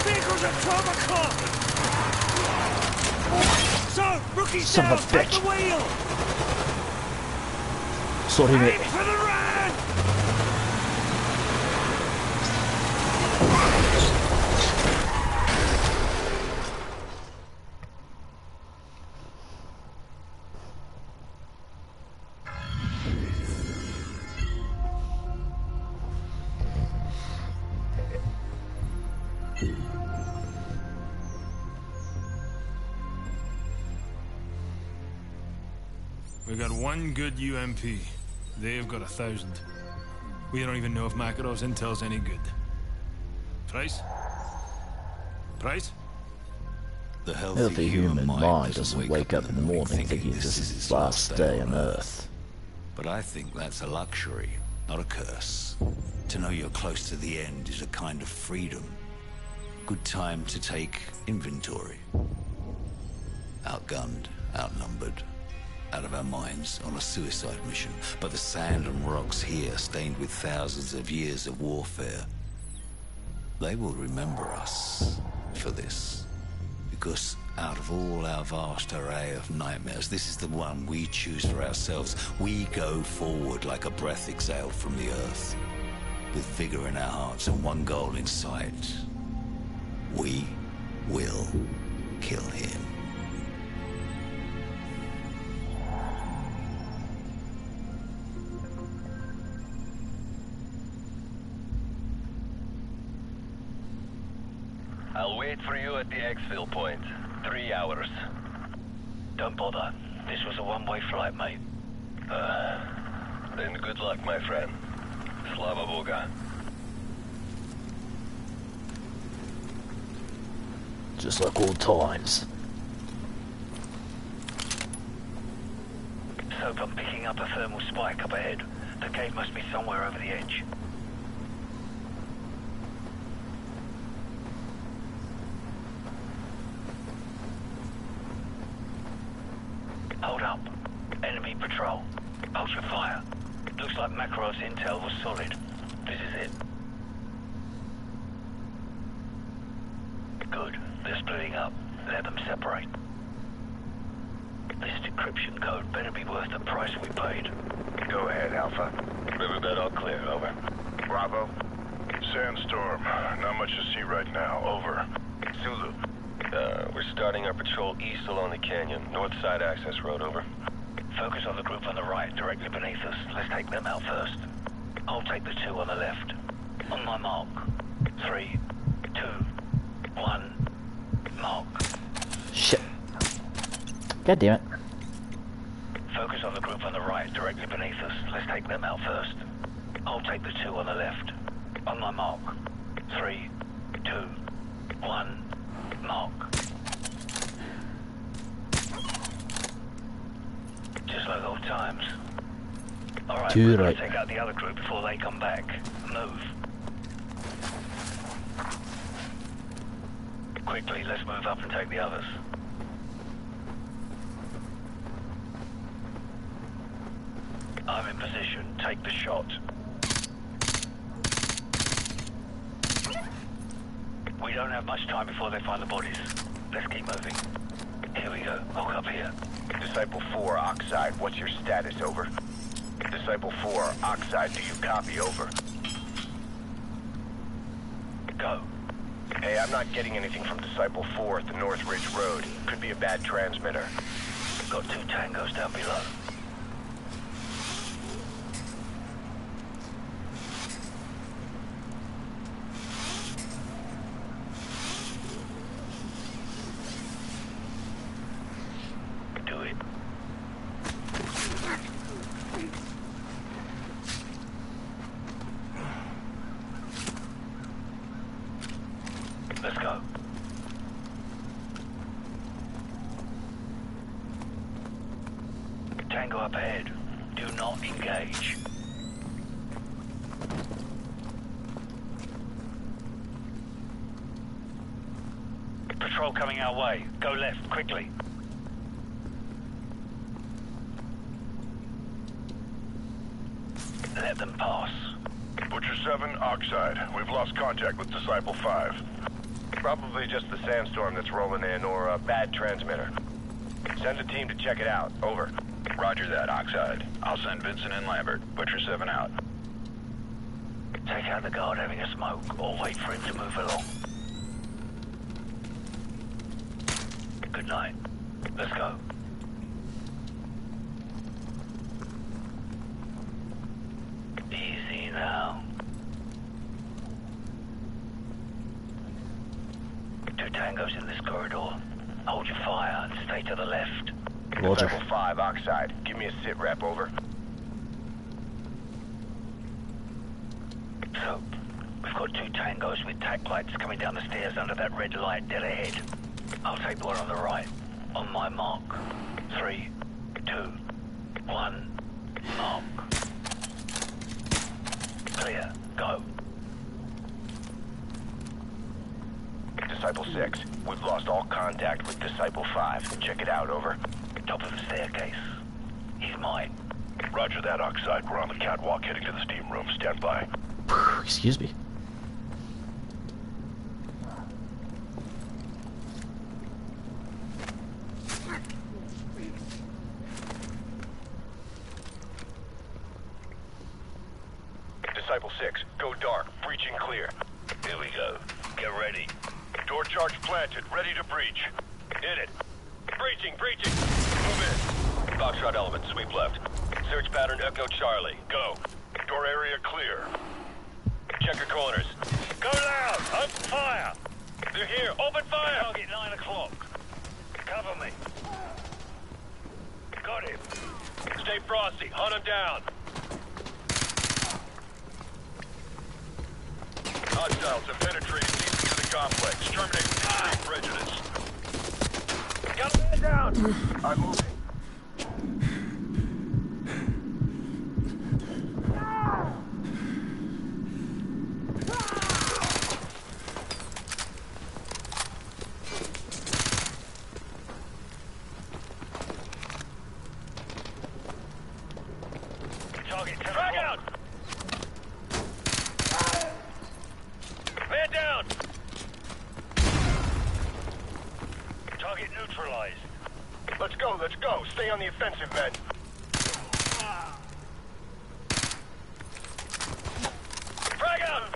Vehicles at 12 o'clock! So, rookie's Son down, of a take bitch. the wheel! Sorry, Aim mate. for the ran! We got one good UMP. They've got 1,000. We don't even know if Makarov's intel's any good. Price? Price? The Healthy human mind doesn't wake up in the morning thinking this is its last day on Earth. But I think that's a luxury, not a curse. To know you're close to the end is a kind of freedom. Good time to take inventory. Outgunned, outnumbered, out of our minds on a suicide mission. But the sand and rocks here, stained with thousands of years of warfare, they will remember us for this. Because out of all our vast array of nightmares, this is the one we choose for ourselves. We go forward like a breath exhaled from the earth, with vigor in our hearts and one goal in sight. We will kill him. I'll wait for you at the exfil point. 3 hours. Don't bother. This was a one-way flight, mate. Then good luck, my friend. Slava Boga. Just like old times. Soap, I'm picking up a thermal spike up ahead. The cave must be somewhere over the edge. Hold up. Enemy patrol. Hold your fire. Looks like Makarov's intel was solid. This is it. Good. They're splitting up. Let them separate. This decryption code better be worth the price we paid. Go ahead, Alpha. Riverbed all clear. Over. Bravo. Sandstorm. Not much to see right now. Over. Zulu. We're starting our patrol east along the canyon. North side access road. Over. Focus on the group on the right, directly beneath us. Let's take them out first. I'll take the two on the left. On my mark. 3, 2, 1, mark. Shit. God damn it. Focus on the group on the right, directly beneath us. Let's take them out first. I'll take the two on the left. On my mark. 3, 2, 1, mark. Just like old times. Alright, To we're the gonna right. take out the other group before they come back. Move. Quickly, let's move up and take the others. I'm in position. Take the shot. We don't have much time before they find the bodies. Let's keep moving. Here we go. Hold up here. Disciple 4, Oxide, what's your status, over? Disciple 4, Oxide, do you copy, over? Go. Hey, I'm not getting anything from Disciple 4 at the North Ridge Road. Could be a bad transmitter. Got 2 tangos down below. Do it. Let's go. Tango up ahead. Do not engage. Patrol coming our way. Go left, quickly. Let them pass. Butcher 7, Oxide. We've lost contact with Disciple 5. Probably just the sandstorm that's rolling in, or a bad transmitter. Send a team to check it out, over. Roger that, Oxide. I'll send Vincent and Lambert. Butcher 7 out. Take out the guard having a smoke, or wait for him to move along. Good night. Let's go. Easy now. 2 tangos in this corridor. Hold your fire and stay to the left. Roger. Disciple 5, Oxide. Give me a sit rep, over. So, we've got 2 tangos with tack lights coming down the stairs under that red light dead ahead. I'll take the one on the right. On my mark. 3, 2, 1, mark. Clear. Go. Disciple 6, we've lost all contact with Disciple 5. Check it out, over. Top of the staircase. He's mine. Roger that, Oxide. We're on the catwalk heading to the steam room. Stand by. Excuse me. Disciple 6, go dark. Breaching clear. Here we go. Get ready. Door charge planted. Ready to breach. Hit it. Breaching, breaching. Move in. Foxtrot element, sweep left. Search pattern Echo Charlie. Go. Door area clear. Check your corners. Go loud! Open fire! They're here! Open fire! Target 9 o'clock. Cover me. Got him. Stay frosty. Hunt him down. Hostiles have penetrated deep into the complex. Terminate with prejudice. Got a man down! I'm moving. Target 10 Frag out! Man down! Target neutralized. Let's go, let's go. Stay on the offensive, men. Frag out!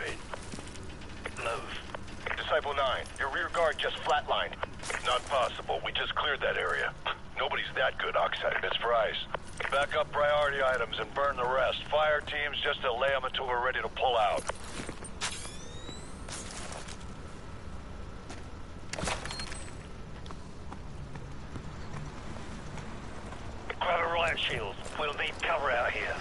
Move. Disciple 9, your rear guard just flatlined. Not possible. We just cleared that area. Nobody's that good, Oxide. It's for ice. Back up priority items and burn the rest. Fire teams just to lay them until we're ready to pull out. Grab a riot shield. We'll need cover out here.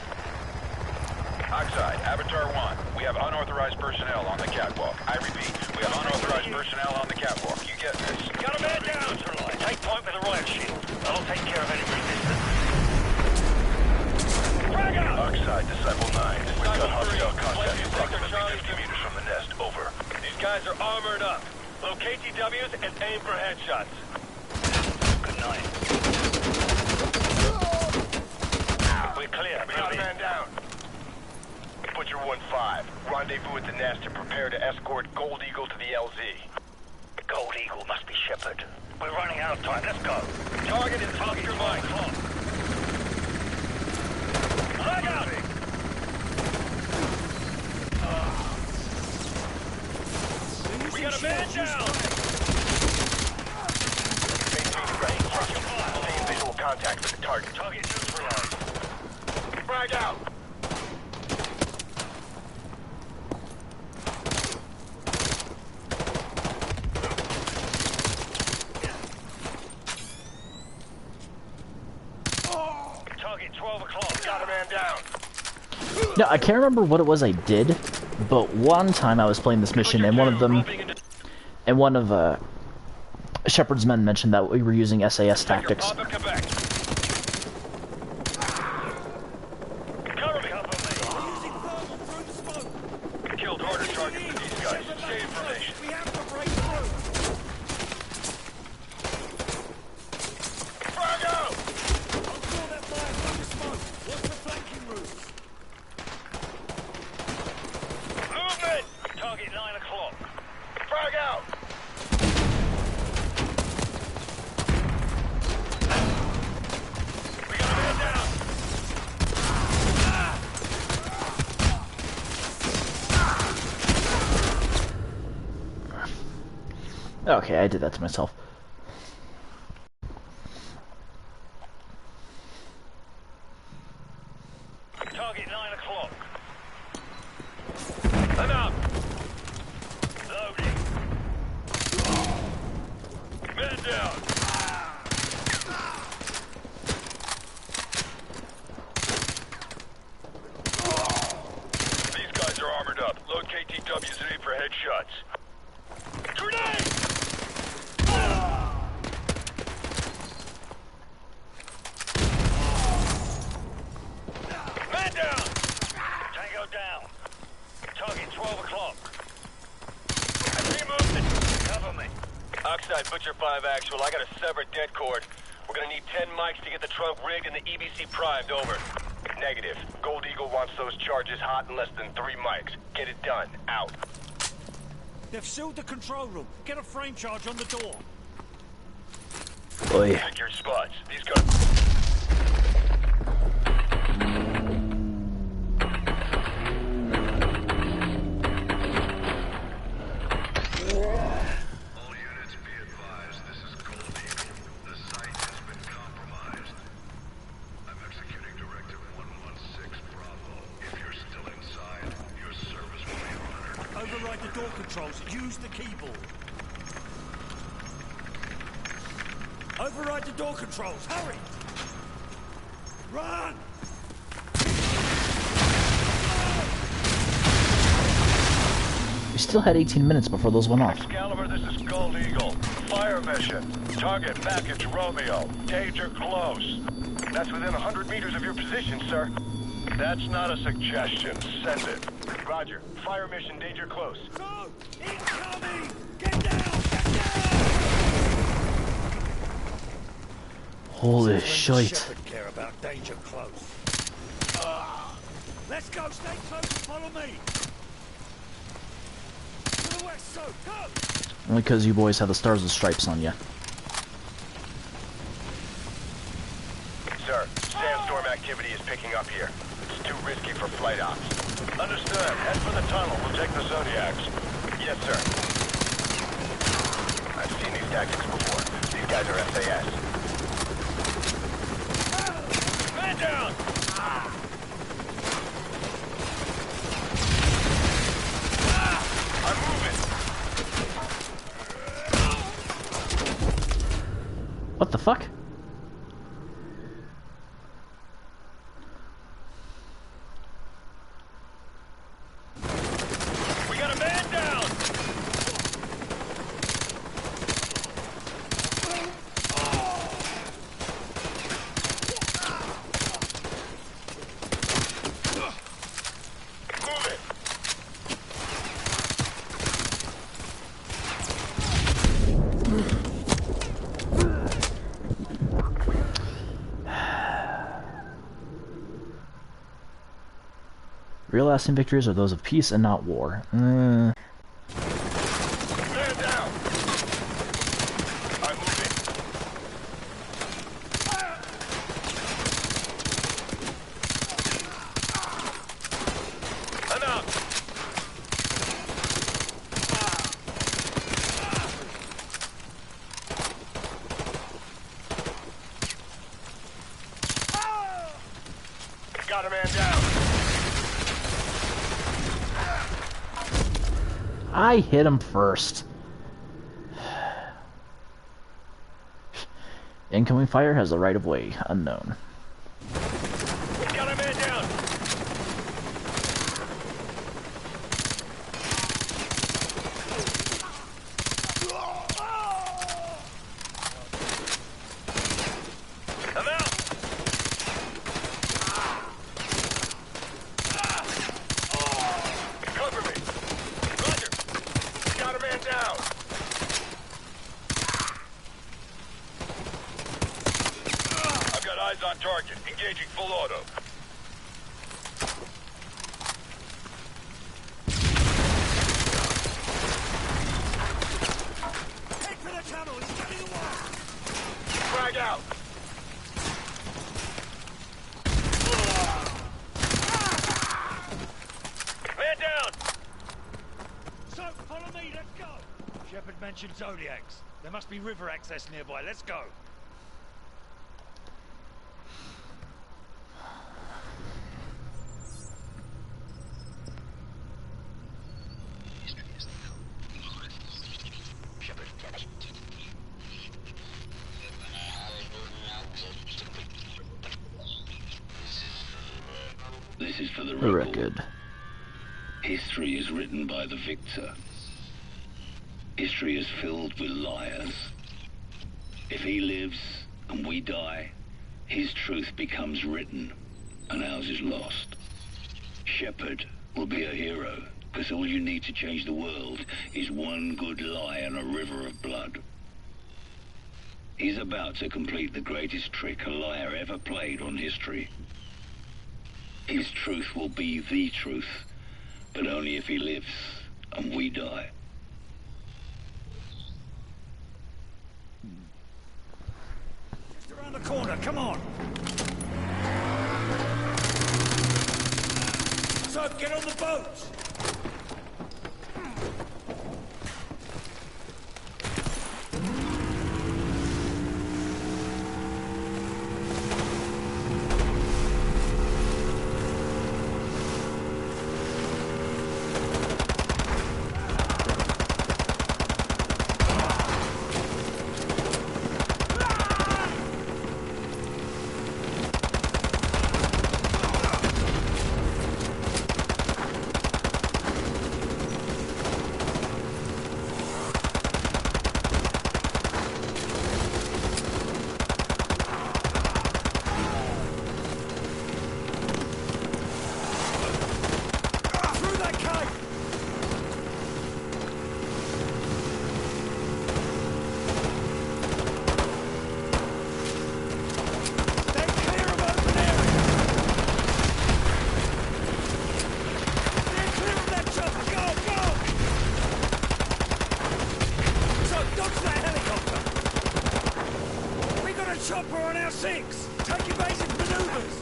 Oxide, Avatar 1, we have unauthorized personnel on the catwalk. I repeat, we have unauthorized personnel on the catwalk. You get this? Got a man down! Take point with a riot shield. I'll take care of any resistance. guys are armored up. Locate TWs and aim for headshots. Good night. We're clear. We got a man down. Butcher 1-5. Rendezvous at the nest and prepare to escort Gold Eagle to the LZ. Gold Eagle must be Shepard. We're running out of time. Let's go. Target is target your mind. Flag out! We got a man down! Maintain range. Maintain visual contact with the target. Target neutralized. Frag out! Target 12 o'clock. Got a man down. No, I can't remember what it was I did, but one time I was playing this mission and one of Shepard's men mentioned that we were using SAS tactics. Cover me. Killed harder targets than these guys. Stay information. We have to break through. Frag out! I'll draw that fire through the smoke. What's the flanking route? Movement! Target 9 o'clock. Frag out! We got a man down! Okay, I did that to myself. Target 9 o'clock. I'm out. Loading. Man down. These guys are armored up. Load KTWs and aim for headshots. Grenade! Man down! Tango down. Target 12 o'clock. I see movement. Cover me. Oxide, Butcher 5 actual. I got a severed dead cord. We're gonna need 10 mics to get the trunk rigged and the EBC primed. Over. Negative. Gold Eagle wants those charges hot in less than 3 mics. Get it done. Out. They've sealed the control room. Get a frame charge on the door. Oy. Pick your spots. These guys... All units be advised, this is Gold Eagle. The site has been compromised. I'm executing Directive 116 Bravo. If you're still inside, your service will be honored. Override the door controls. Use the keyboard. Override the door controls. Hurry! Run! We still had 18 minutes before those went off. Excalibur, this is Gold Eagle. Fire mission. Target package Romeo. Danger close. That's within 100 meters of your position, sir. That's not a suggestion. Send it. Roger. Fire mission, danger close. Go! Incoming! Get down! Get down! Holy shit. Shepard care about danger close. Let's go. Stay close and follow me. To the west, so go! Only because you boys have the stars and stripes on you. Sir, sandstorm activity is picking up here. It's too risky for flight ops. Understood. Head for the tunnel. We'll take the Zodiacs. Yes, sir. I've seen these tactics before. These guys are SAS. Man down! I'm moving. What the fuck? We got a man down! Move it! lasting victories are those of peace and not war. Stand down. I move in. Enough. Got a man down. I hit him first. Incoming fire has the right of way. Unknown. Got a man down. I'm out. Cover me. Roger. Got a man down. I've got eyes on target. Engaging full auto. Head for the tunnel, he's getting away! Frag out. Man down. So, follow me, let's go! Shepard mentioned Zodiacs. There must be river access nearby, let's go! This is for the The record. record. History is written by the victor. History is filled with liars. If he lives and we die, his truth becomes written and ours is lost. Shepard will be a hero, because all you need to change the world is one good lie and a river of blood. He's about to complete the greatest trick a liar ever played on history. His truth will be the truth, but only if he lives and we die. Just around the corner, come on! So, get on the boat! Through that cave! Stay clear of open area! Stay clear of that chopper! Go, go! So, dodge that helicopter! We got a chopper on our six! Take evasive maneuvers!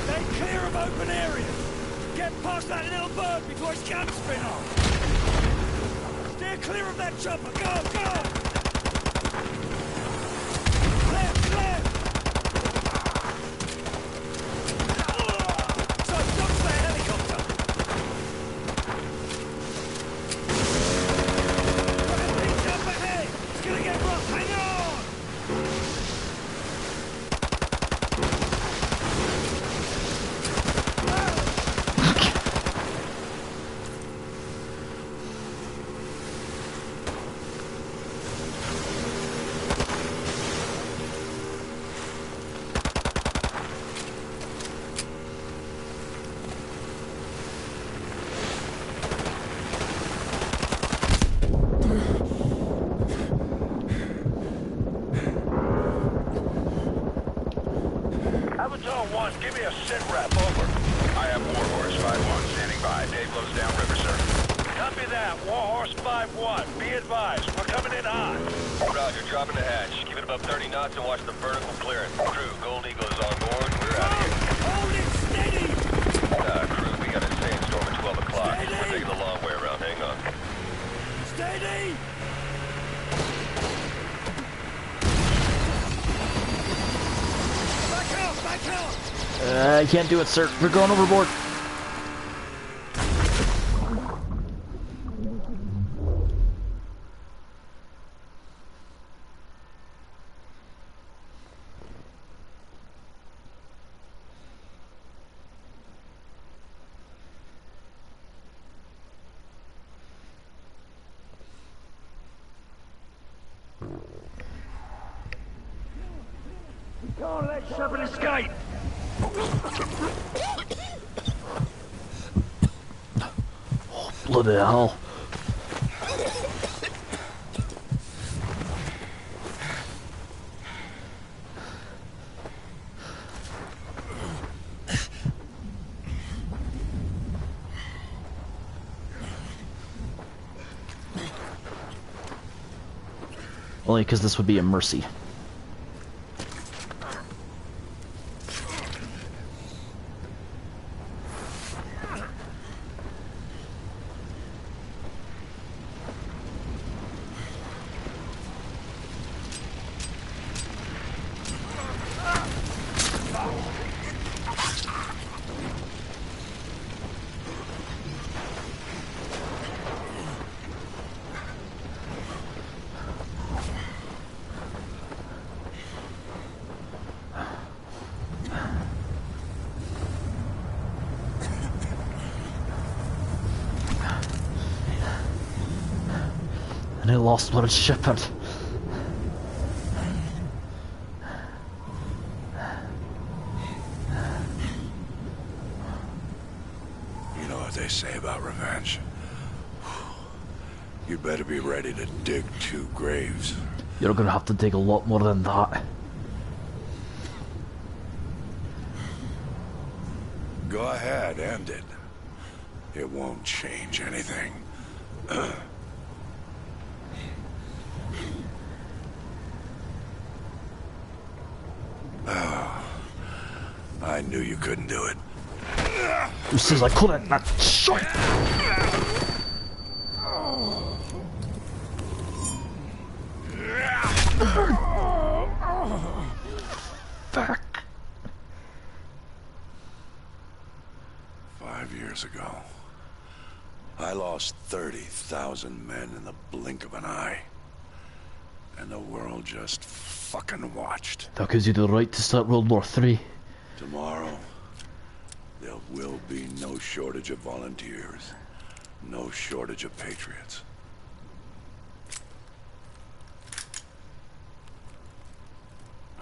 Stay clear of open areas! Get past that little bird before his guns spin off! Steer clear of that chopper! Go, go! Left, left! So, dodge that helicopter! Got a beach up ahead! It's gonna get rough! Hang on! that, Warhorse 5-1. Be advised, we're coming in hot. Roger, dropping the hatch. Keep it above 30 knots and watch the vertical clearance. Crew, Gold Eagle is on board. We're out of here. Hold it steady! Crew, we got a sandstorm at 12 o'clock. Steady! We're taking the long way around. Hang on. Steady! Back out! Back out! I can't do it, sir. We're going overboard. Don't let Shepard escape! Bloody hell. Only because this would be a mercy. And I lost what a Shepard. You know what they say about revenge? You better be ready to dig 2 graves. You're gonna have to dig a lot more than that. Go ahead, end it. It won't change anything. I knew you couldn't do it. Who says I couldn't? That shit! Fuck. 5 years ago, I lost 30,000 men in the blink of an eye. And the world just fucking watched. That gives you the right to start World War III. Tomorrow, there will be no shortage of volunteers. No shortage of patriots.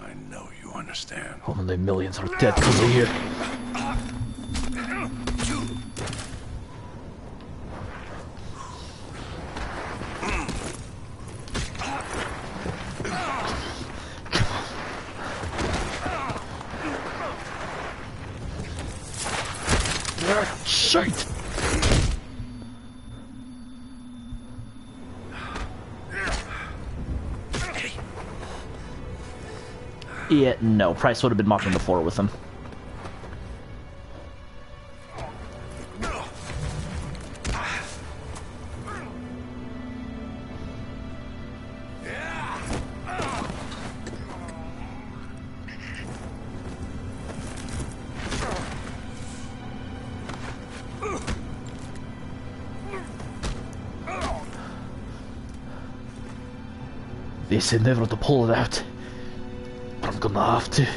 I know you understand. How many millions are dead because of you? Shite! Yeah, no. Price would have been mopping the floor with him. They said never to pull it out, but I'm gonna have to.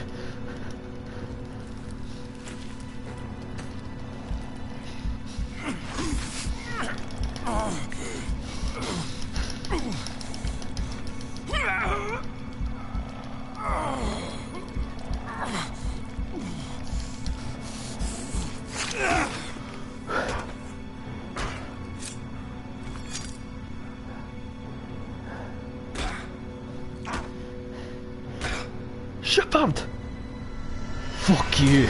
Shepard! Fuck you.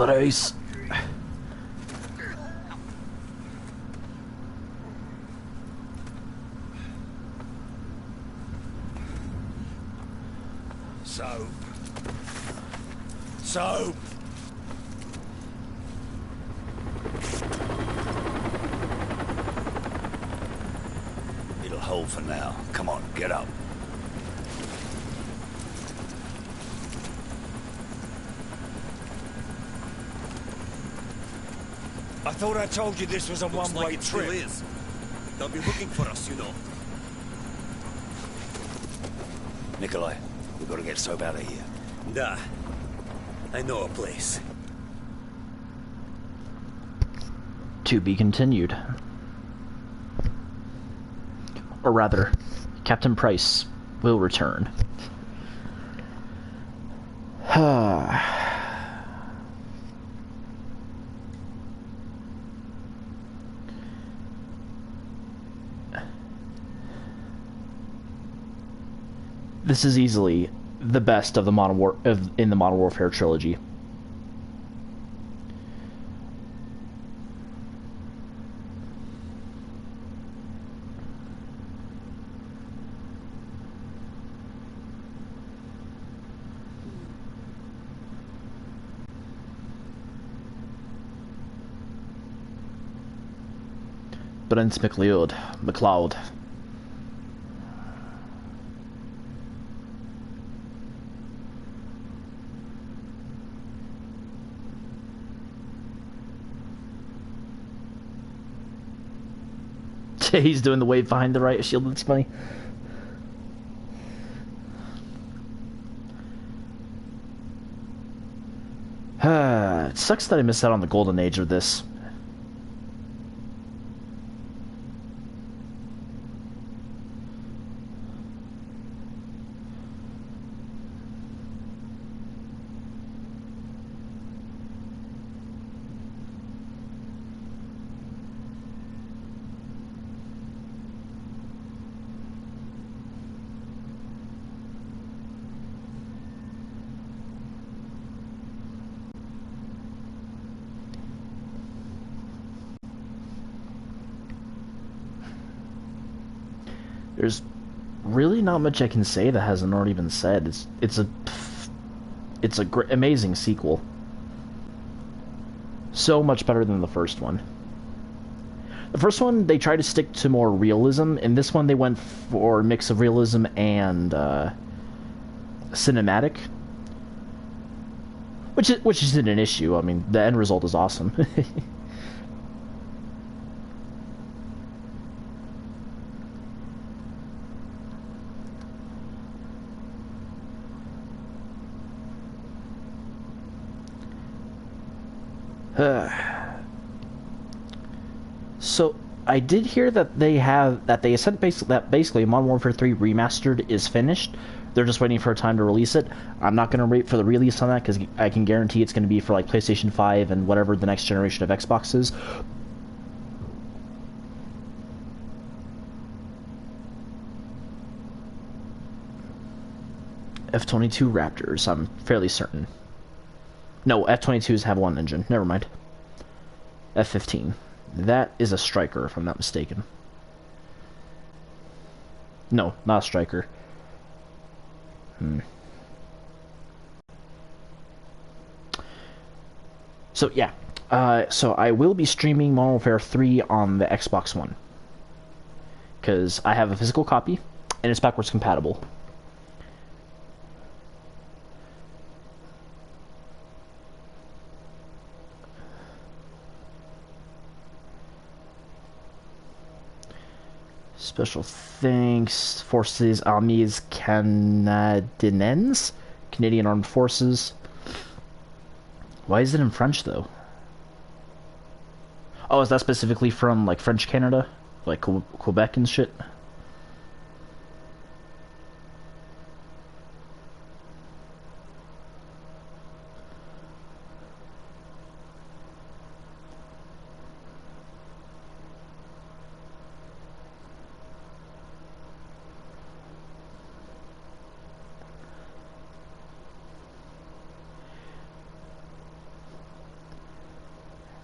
Price. Soap. It'll hold for now. Come on, get up. I thought I told you this was a one-way like it trip. still is. They'll be looking for us, you know. Nikolai, we've got to get Soap out of here. Nah. I know a place. To be continued. Or rather, Captain Price will return. This is easily the best of the in the Modern Warfare trilogy. Brent McLeod. He's doing the wave behind the right shield. That's funny. It sucks that I missed out on the golden age of this. There's really not much I can say that hasn't already been said. It's a amazing sequel. So much better than the first one. The first one, they tried to stick to more realism. In this one, they went for a mix of realism and cinematic, which isn't an issue. I mean, the end result is awesome. So I did hear that they said basically Modern Warfare 3 Remastered is finished. They're just waiting for a time to release it. I'm not going to wait for the release on that because I can guarantee it's going to be for like PlayStation 5 and whatever the next generation of Xbox is. F-22 Raptors, I'm fairly certain. No, F-22s have one engine. Never mind. F-15. That is a Striker, if I'm not mistaken. No, not a Striker. So, yeah. So I will be streaming Modern Warfare 3 on the Xbox One. Because I have a physical copy, and it's backwards compatible. Special thanks, Forces Armées Canadiennes, Canadian Armed Forces. Why is it in French, though? Oh, is that specifically from, like, French Canada? Like, Quebec and shit?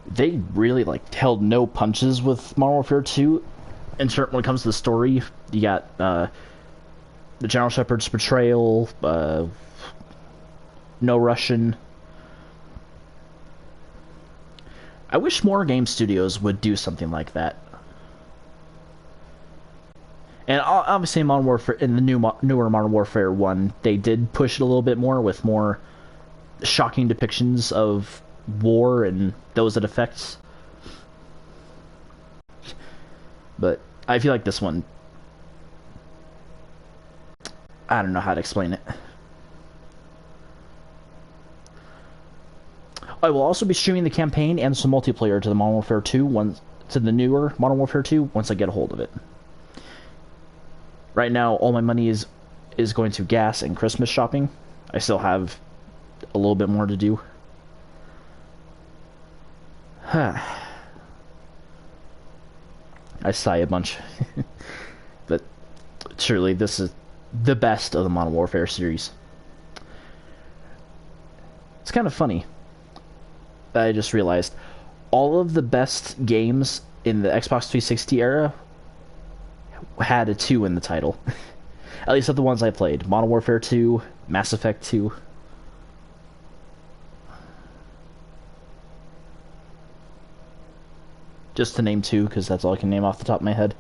they really like held no punches with Modern Warfare 2. When it comes to the story, you got the General Shepard's betrayal, no Russian. I wish more game studios would do something like that. And obviously, Modern Warfare in the newer Modern Warfare 1, they did push it a little bit more with more shocking depictions of war and those it affects. But I feel like this one, I don't know how to explain it. I will also be streaming the campaign and some multiplayer to the Modern Warfare 2 to the newer Modern Warfare 2 once I get a hold of it. Right now, all my money is going to gas and Christmas shopping. I still have a little bit more to do. I sigh a bunch. But truly, this is the best of the Modern Warfare series. It's kind of funny. I just realized all of the best games in the Xbox 360 era had a 2 in the title. At least of the ones I played. Modern Warfare 2, Mass Effect 2. Just to name 2, because that's all I can name off the top of my head.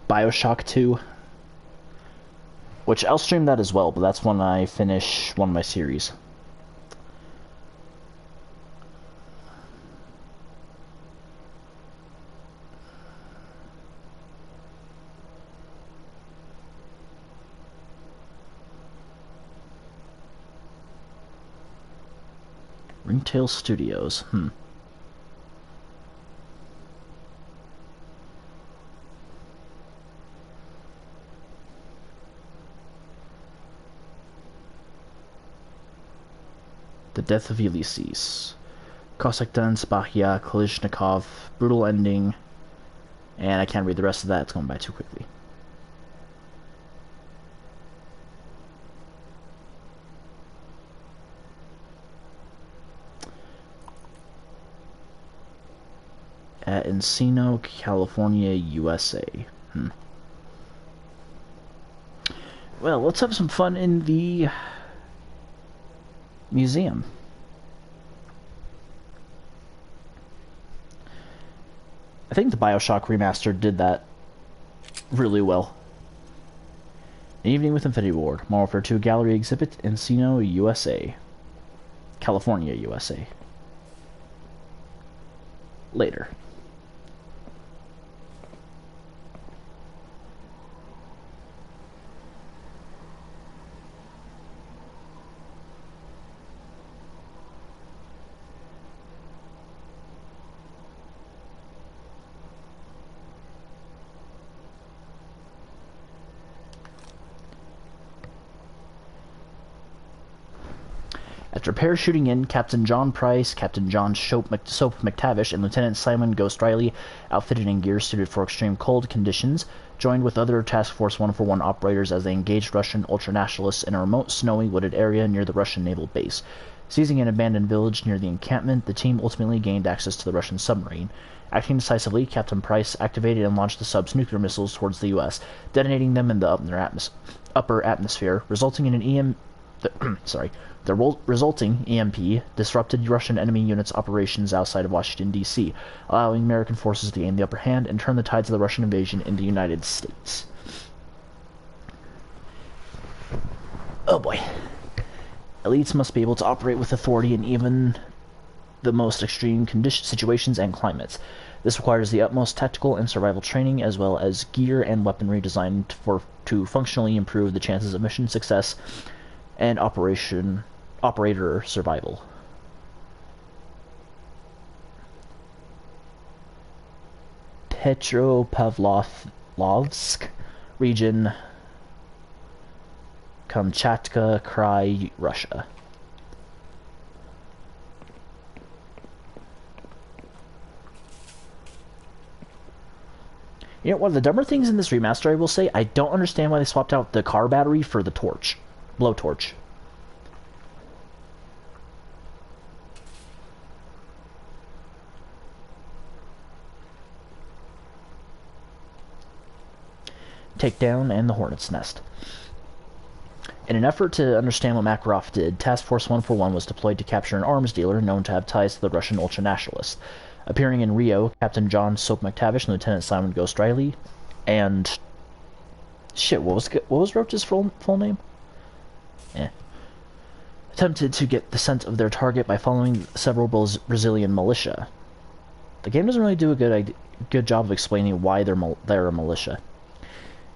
BioShock 2, which I'll stream that as well, but that's when I finish one of my series. Ringtail Studios, The Death of Ulysses, Cossack-Dan, Spachia, Kalishnikov, Brutal Ending, and I can't read the rest of that, it's going by too quickly. At Encino, California, USA. Well, let's have some fun in the museum. I think the BioShock Remastered did that really well. An Evening with Infinity Ward, Modern Warfare 2 Gallery Exhibit, Encino, USA. California, USA. Later. After parachuting in, Captain John Price, Captain John Soap McTavish, and Lieutenant Simon Ghost Riley, outfitted in gear suited for extreme cold conditions, joined with other Task Force 141 operators as they engaged Russian ultranationalists in a remote, snowy, wooded area near the Russian naval base. Seizing an abandoned village near the encampment, the team ultimately gained access to the Russian submarine. Acting decisively, Captain Price activated and launched the sub's nuclear missiles towards the U.S., detonating them in the upper atmosphere, resulting in an The resulting EMP disrupted Russian enemy units' operations outside of Washington, D.C., allowing American forces to gain the upper hand and turn the tides of the Russian invasion in the United States. Oh boy. Elites must be able to operate with authority in even the most extreme situations and climates. This requires the utmost tactical and survival training, as well as gear and weaponry designed to functionally improve the chances of mission success and operator survival. Petropavlovsk region, Kamchatka Krai, Russia. You know, one of the dumber things in this remaster, I will say, I don't understand why they swapped out the car battery for the torch. Blowtorch. Takedown and the Hornet's Nest. In an effort to understand what Makarov did, Task Force 141 was deployed to capture an arms dealer known to have ties to the Russian ultranationalists. Appearing in Rio, Captain John Soap McTavish and Lieutenant Simon Ghost Riley, and... Shit, what was Roach's full name? Attempted to get the scent of their target by following several Brazilian militia. The game doesn't really do a good job of explaining why they're a militia.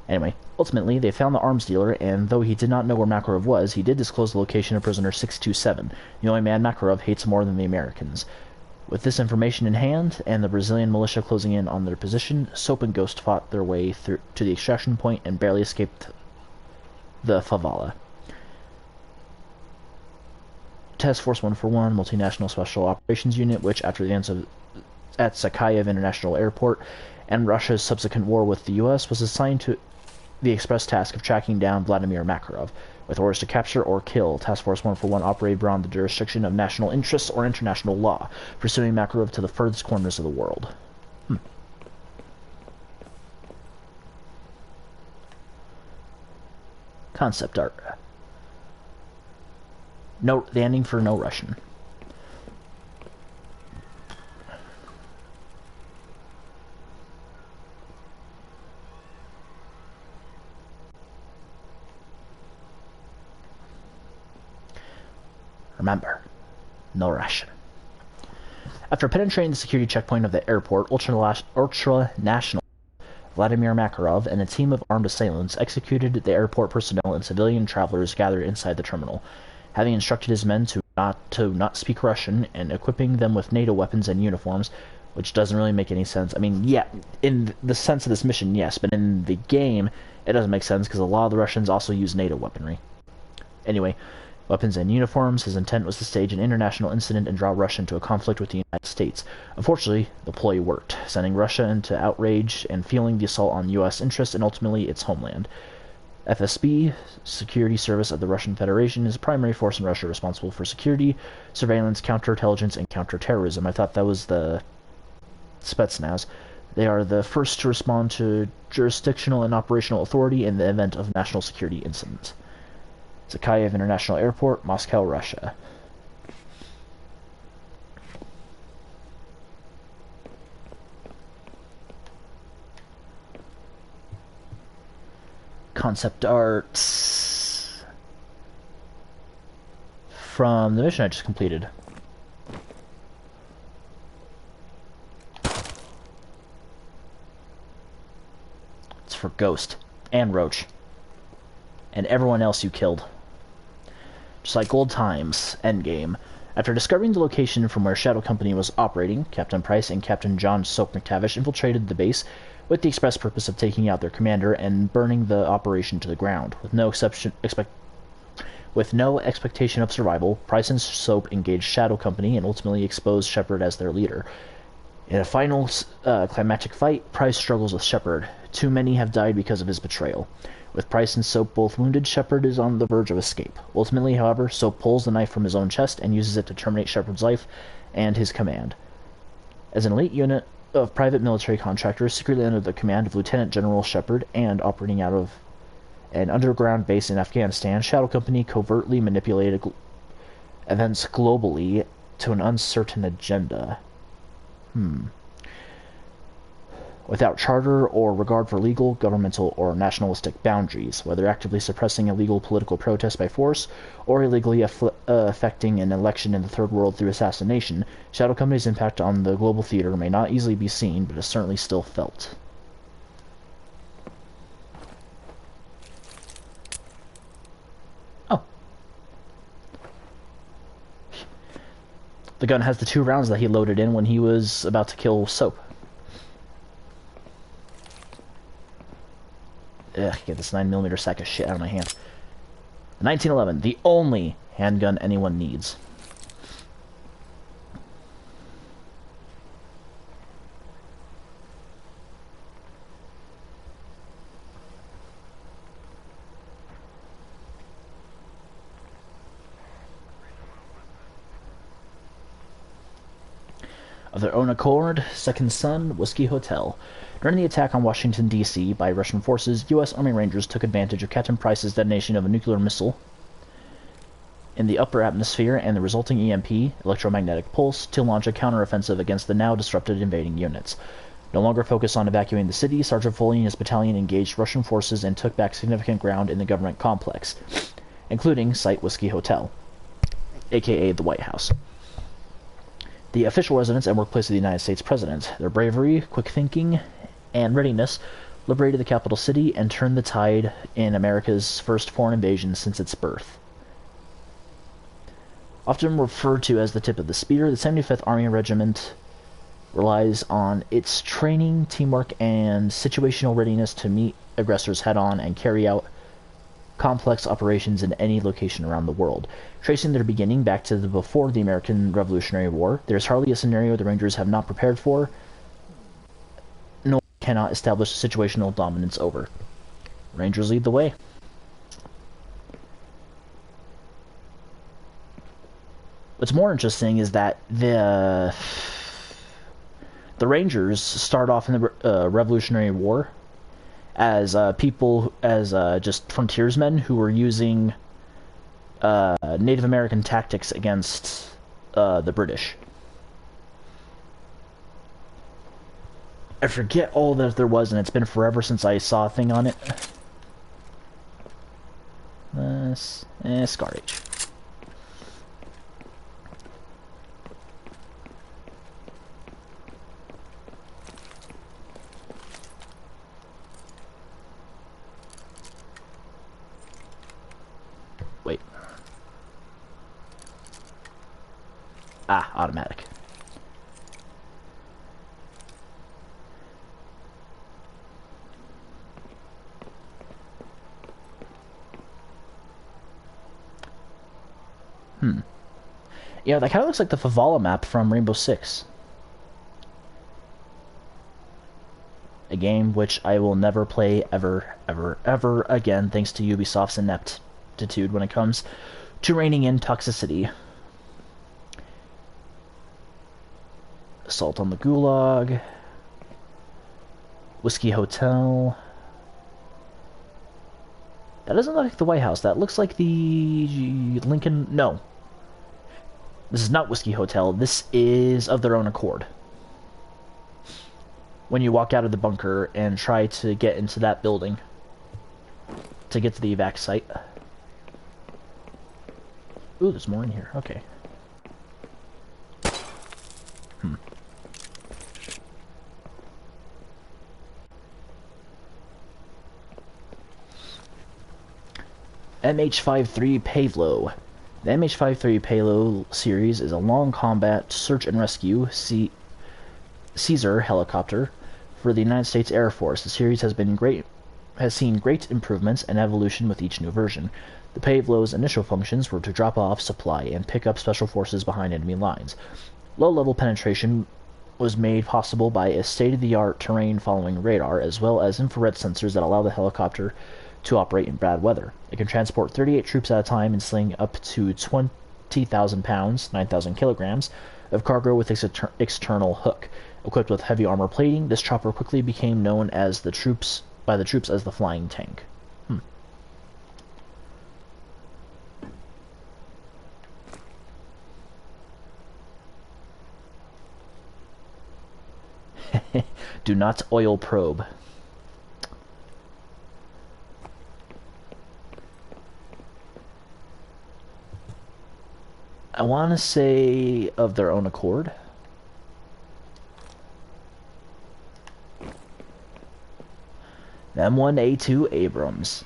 Anyway, ultimately, they found the arms dealer, and though he did not know where Makarov was, he did disclose the location of prisoner 627, the only man Makarov hates more than the Americans. With this information in hand, and the Brazilian militia closing in on their position, Soap and Ghost fought their way through to the extraction point and barely escaped the favela. Task Force 141, Multinational Special Operations Unit, which, after the events at Sakayev International Airport and Russia's subsequent war with the U.S., was assigned to the express task of tracking down Vladimir Makarov. With orders to capture or kill, Task Force 141 operated beyond the jurisdiction of national interests or international law, pursuing Makarov to the furthest corners of the world. Concept art. No, the ending for No Russian. Remember, no Russian. After penetrating the security checkpoint of the airport, ultra-national Vladimir Makarov and a team of armed assailants executed the airport personnel and civilian travelers gathered inside the terminal. Having instructed his men to not speak Russian and equipping them with NATO weapons and uniforms, which doesn't really make any sense. I mean, yeah, in the sense of this mission, yes, but in the game, it doesn't make sense because a lot of the Russians also use NATO weaponry. Anyway, weapons and uniforms, his intent was to stage an international incident and draw Russia into a conflict with the United States. Unfortunately, the ploy worked, sending Russia into outrage and fueling the assault on U.S. interests and ultimately its homeland. FSB, Security Service of the Russian Federation, is a primary force in Russia responsible for security, surveillance, counterintelligence, and counterterrorism. I thought that was the Spetsnaz. They are the first to respond to jurisdictional and operational authority in the event of national security incidents. Sakayev International Airport, Moscow, Russia. Concept art from the mission I just completed. It's for Ghost and Roach and everyone else you killed. Just like old times, endgame. After discovering the location from where Shadow Company was operating, Captain Price and Captain John Soap McTavish infiltrated the base with the express purpose of taking out their commander and burning the operation to the ground. With no expectation of survival, Price and Soap engaged Shadow Company and ultimately exposed Shepard as their leader. In a final climactic fight, Price struggles with Shepard. Too many have died because of his betrayal. With Price and Soap both wounded, Shepard is on the verge of escape. Ultimately, however, Soap pulls the knife from his own chest and uses it to terminate Shepard's life and his command. As an elite unit of private military contractors secretly under the command of Lieutenant General Shepard and operating out of an underground base in Afghanistan, Shadow Company covertly manipulated events globally to an uncertain agenda. Without charter or regard for legal, governmental, or nationalistic boundaries, whether actively suppressing illegal political protest by force or illegally affecting an election in the Third World through assassination, Shadow Company's impact on the global theater may not easily be seen, but is certainly still felt. Oh. The gun has the 2 rounds that he loaded in when he was about to kill Soap. Ugh, get this 9mm sack of shit out of my hand. 1911, the only handgun anyone needs. Of their own accord, Second Son, Whiskey Hotel. During the attack on Washington, D.C. by Russian forces, U.S. Army Rangers took advantage of Captain Price's detonation of a nuclear missile in the upper atmosphere and the resulting EMP, electromagnetic pulse, to launch a counteroffensive against the now disrupted invading units. No longer focused on evacuating the city, Sergeant Foley and his battalion engaged Russian forces and took back significant ground in the government complex, including Site Whiskey Hotel, aka the White House, the official residence and workplace of the United States President. Their bravery, quick thinking, and readiness liberated the capital city and turned the tide in America's first foreign invasion since its birth. Often referred to as the tip of the spear, the 75th Army Regiment relies on its training, teamwork, and situational readiness to meet aggressors head-on and carry out complex operations in any location around the world. Tracing their beginning back to before the American Revolutionary War, there is hardly a scenario the Rangers have not prepared for, nor cannot establish situational dominance over. Rangers lead the way. What's more interesting is that the Rangers start off in the Revolutionary War as just frontiersmen who were using Native American tactics against the British. I forget all that there was, and it's been forever since I saw a thing on it. Scar H. Wait. Automatic. Yeah, that kind of looks like the Favala map from Rainbow Six. A game which I will never play ever, ever, ever again, thanks to Ubisoft's ineptitude when it comes to reining in toxicity. Assault on the Gulag. Whiskey Hotel. That doesn't look like the White House. That looks like the Lincoln... No. This is not Whiskey Hotel. This is Of Their Own Accord. When you walk out of the bunker and try to get into that building to get to the evac site. Ooh, there's more in here. Okay. MH-53 Pavlo. The MH-53 Pavlo series is a long combat search and rescue Caesar helicopter for the United States Air Force. The series has seen great improvements and evolution with each new version. The Pavlo's initial functions were to drop off, supply, and pick up special forces behind enemy lines. Low-level penetration was made possible by a state-of-the-art terrain-following radar, as well as infrared sensors that allow the helicopter to operate in bad weather. It can transport 38 troops at a time and sling up to 20,000 pounds, 9,000 kilograms, of cargo with its external hook. Equipped with heavy armor plating, this chopper quickly became known as by the troops as the Flying Tank. Do not oil probe. I want to say Of Their Own Accord. M1A2 Abrams.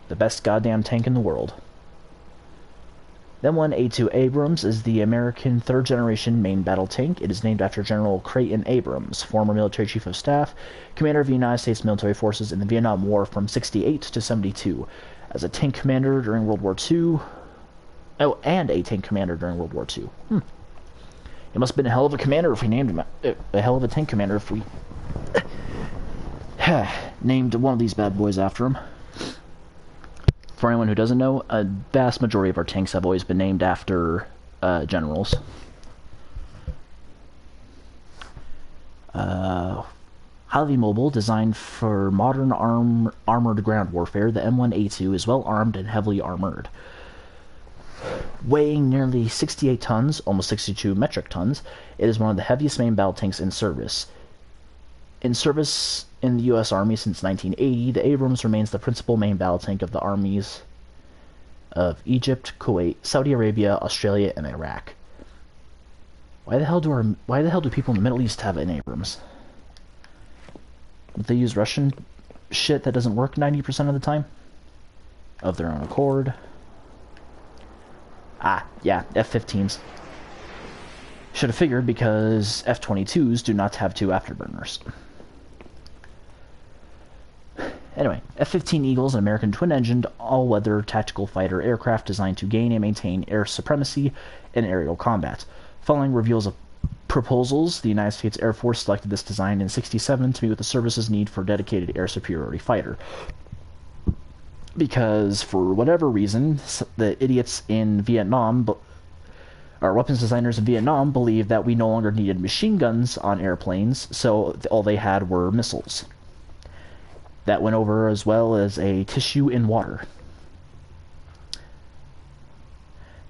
The best goddamn tank in the world. The M1A2 Abrams is the American third-generation main battle tank. It is named after General Creighton Abrams, former military chief of staff, commander of the United States military forces in the Vietnam War from 1968 to 1972. As a tank commander during World War II... Oh, and a tank commander during World War II. He must have been a hell of a commander if we named him... a hell of a tank commander if we... named one of these bad boys after him. For anyone who doesn't know, a vast majority of our tanks have always been named after generals. Highly mobile, designed for modern armored ground warfare, the M1A2 is well armed and heavily armored. Weighing nearly 68 tons, almost 62 metric tons, it is one of the heaviest main battle tanks in service. In service in the U.S. Army since 1980, the Abrams remains the principal main battle tank of the armies of Egypt, Kuwait, Saudi Arabia, Australia, and Iraq. Why the hell do people in the Middle East have an Abrams? Would they use Russian shit that doesn't work 90% of the time? Of their own accord. Ah, yeah, F-15s. Should have figured, because F-22s do not have two afterburners. Anyway, F-15 Eagle is an American twin-engined, all-weather tactical fighter aircraft designed to gain and maintain air supremacy in aerial combat. Following reveals of proposals, the United States Air Force selected this design in -- to meet with the service's need for a dedicated air superiority fighter. Because, for whatever reason, the idiots in Vietnam, our weapons designers in Vietnam, believed that we no longer needed machine guns on airplanes, so all they had were missiles. That went over as well as a tissue in water.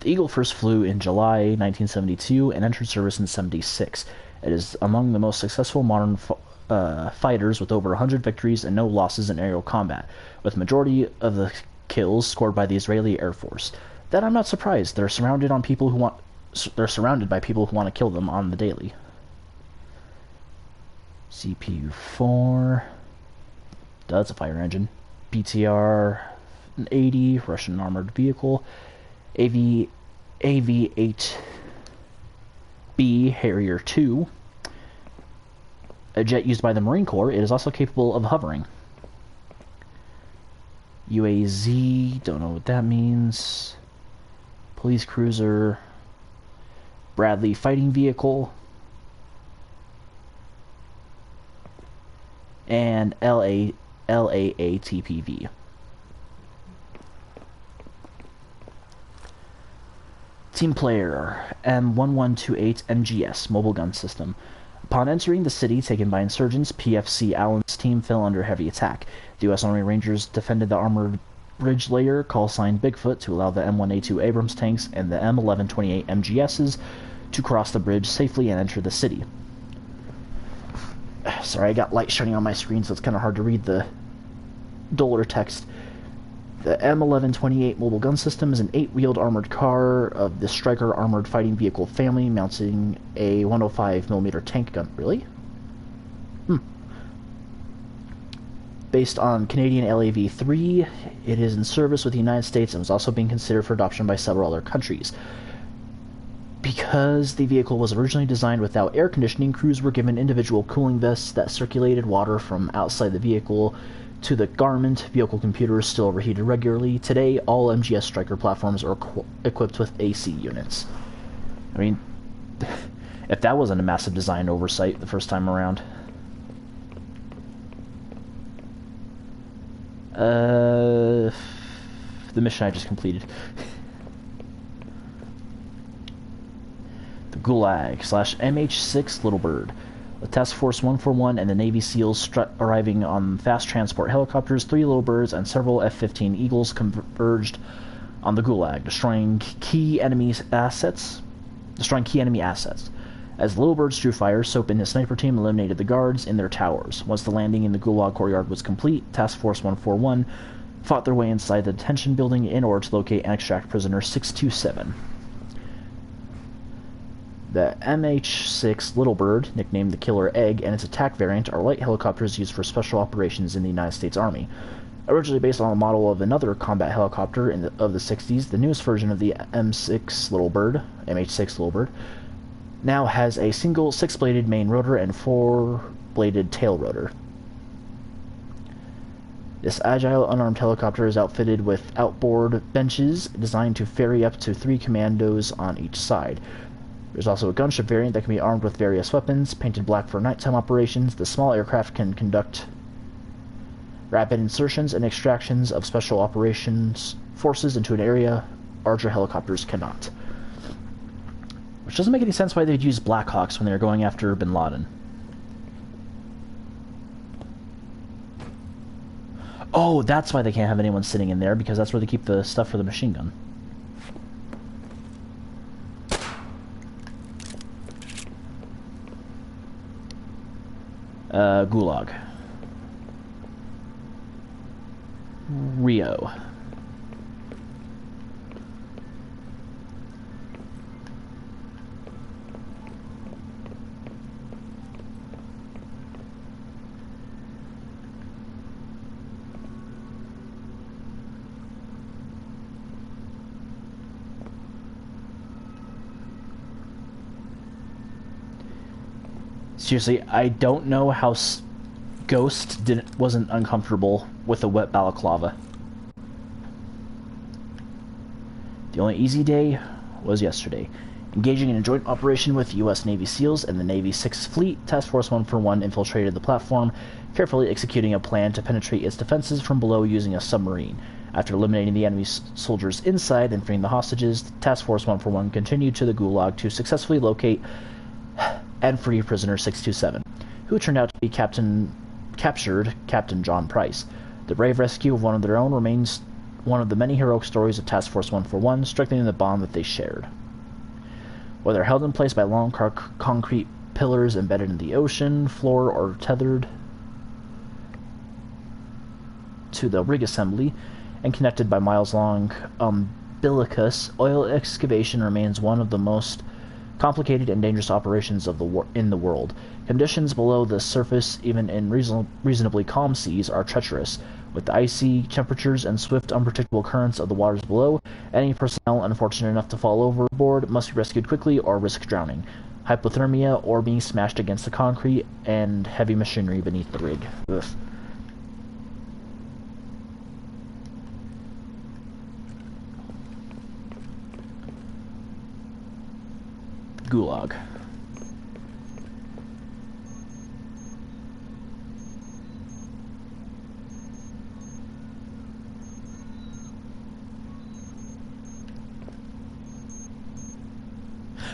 The Eagle first flew in July 1972 and entered service in '76. It is among the most successful modern fighters, with over 100 victories and no losses in aerial combat, with the majority of the kills scored by the Israeli Air Force. That I'm not surprised. They're surrounded by people who want to kill them on the daily. CPU-4. That's a fire engine. BTR-80, Russian armored vehicle. AV-8B Harrier 2. A jet used by the Marine Corps, it is also capable of hovering. UAZ, don't know what that means. Police cruiser. Bradley fighting vehicle. And LAATPV. Team player, M1128 MGS, mobile gun system. Upon entering the city taken by insurgents, PFC Allen's team fell under heavy attack. The U.S. Army Rangers defended the armored bridge layer, call sign Bigfoot, to allow the M1A2 Abrams tanks and the M1128 MGSs to cross the bridge safely and enter the city. Sorry, I got light shining on my screen, so it's kind of hard to read the duller text. The M1128 mobile gun system is an 8-wheeled armored car of the Stryker armored fighting vehicle family, mounting a 105mm tank gun. Really? Based on Canadian LAV-3, it is in service with the United States and was also being considered for adoption by several other countries. Because the vehicle was originally designed without air conditioning, crews were given individual cooling vests that circulated water from outside the vehicle to the garment. Vehicle computers still overheated regularly. Today, all MGS Stryker platforms are equipped with AC units. I mean, if that wasn't a massive design oversight the first time around. The mission I just completed. The Gulag / MH6 Little Bird. The Task Force 141 and the Navy SEALs arriving on fast transport helicopters, 3 Little Birds, and several F-15 Eagles converged on the Gulag, destroying key enemy assets. As the Little Birds drew fire, Soap and his sniper team eliminated the guards in their towers. Once the landing in the Gulag courtyard was complete, Task Force 141 fought their way inside the detention building in order to locate and extract prisoner 627. The MH6 Little Bird, nicknamed the Killer Egg, and its attack variant are light helicopters used for special operations in the United States Army. Originally based on a model of another combat helicopter of the 60s, the newest version of the MH6 Little Bird, now has a single 6-bladed main rotor and 4-bladed tail rotor. This agile, unarmed helicopter is outfitted with outboard benches designed to ferry up to 3 commandos on each side. There's also a gunship variant that can be armed with various weapons. Painted black for nighttime operations, the small aircraft can conduct rapid insertions and extractions of special operations forces into an area larger helicopters cannot. Which doesn't make any sense why they'd use Blackhawks when they were going after Bin Laden. Oh, that's why they can't have anyone sitting in there, because that's where they keep the stuff for the machine gun. Gulag. Rio. Seriously, I don't know how Ghost wasn't uncomfortable with a wet balaclava. The only easy day was yesterday. Engaging in a joint operation with U.S. Navy SEALs and the Navy 6th Fleet, Task Force 141 infiltrated the platform, carefully executing a plan to penetrate its defenses from below using a submarine. After eliminating the enemy soldiers inside and freeing the hostages, Task Force 141 continued to the Gulag to successfully locate and free prisoner 627, who turned out to be Captain John Price. The brave rescue of one of their own remains one of the many heroic stories of Task Force 141, strengthening the bond that they shared. Whether held in place by long concrete pillars embedded in the ocean floor or tethered to the rig assembly and connected by miles-long umbilicus, oil excavation remains one of the most complicated and dangerous operations of in the world. Conditions below the surface, even in reasonably calm seas, are treacherous. With the icy temperatures and swift, unpredictable currents of the waters below, any personnel unfortunate enough to fall overboard must be rescued quickly or risk drowning, hypothermia, or being smashed against the concrete and heavy machinery beneath the rig. Ugh. Gulag.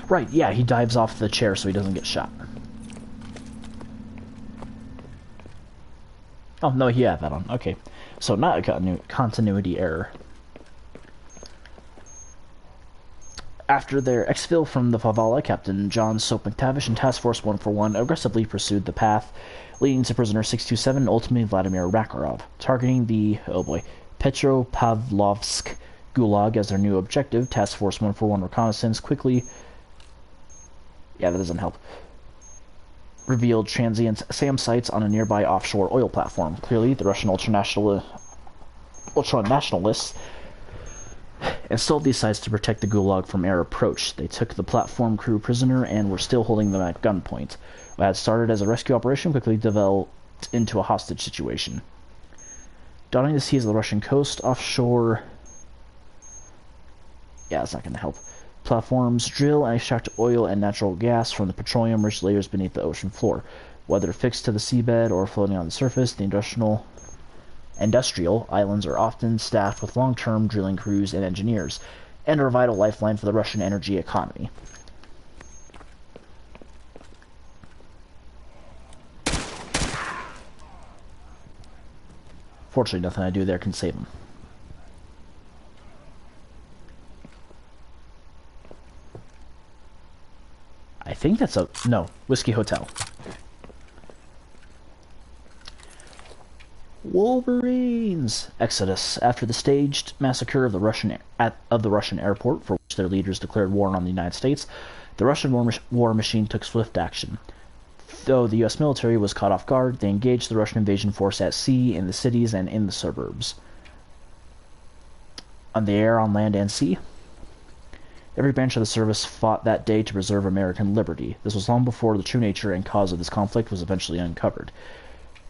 Right, yeah, he dives off the chair so he doesn't get shot. Oh, no, he had that on. Okay. So not a continuity error. After their exfil from the favela, Captain John Soap McTavish and Task Force 141 aggressively pursued the path leading to prisoner 627 and ultimately Vladimir Makarov, targeting the, oh boy, Petropavlovsk Gulag as their new objective. Task Force 141 reconnaissance quickly... Yeah, that doesn't help. Revealed transient SAM sites on a nearby offshore oil platform. Clearly, the Russian ultra-nationalists installed these sites to protect the Gulag from air approach. They took the platform crew prisoner and were still holding them at gunpoint. What had started as a rescue operation quickly developed into a hostage situation. Dotting the seas of the Russian coast, offshore... Yeah, that's not going to help. Platforms drill and extract oil and natural gas from the petroleum-rich layers beneath the ocean floor. Whether fixed to the seabed or floating on the surface, the industrial islands are often staffed with long-term drilling crews and engineers, and are a vital lifeline for the Russian energy economy. Fortunately, nothing I do there can save them. I think that's a... No, Whiskey Hotel. Wolverines! Exodus. After the staged massacre of the Russian airport, for which their leaders declared war on the United States, the Russian war machine took swift action. Though the U.S. military was caught off guard, they engaged the Russian invasion force at sea, in the cities, and in the suburbs. On the air, on land, and sea, every branch of the service fought that day to preserve American liberty. This was long before the true nature and cause of this conflict was eventually uncovered.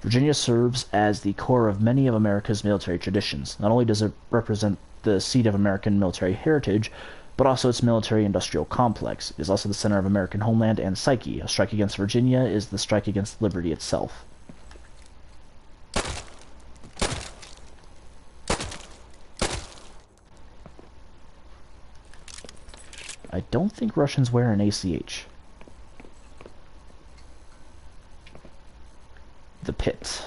Virginia serves as the core of many of America's military traditions. Not only does it represent the seat of American military heritage, but also its military-industrial complex. It is also the center of American homeland and psyche. A strike against Virginia is the strike against liberty itself. I don't think Russians wear an ACH. The pit.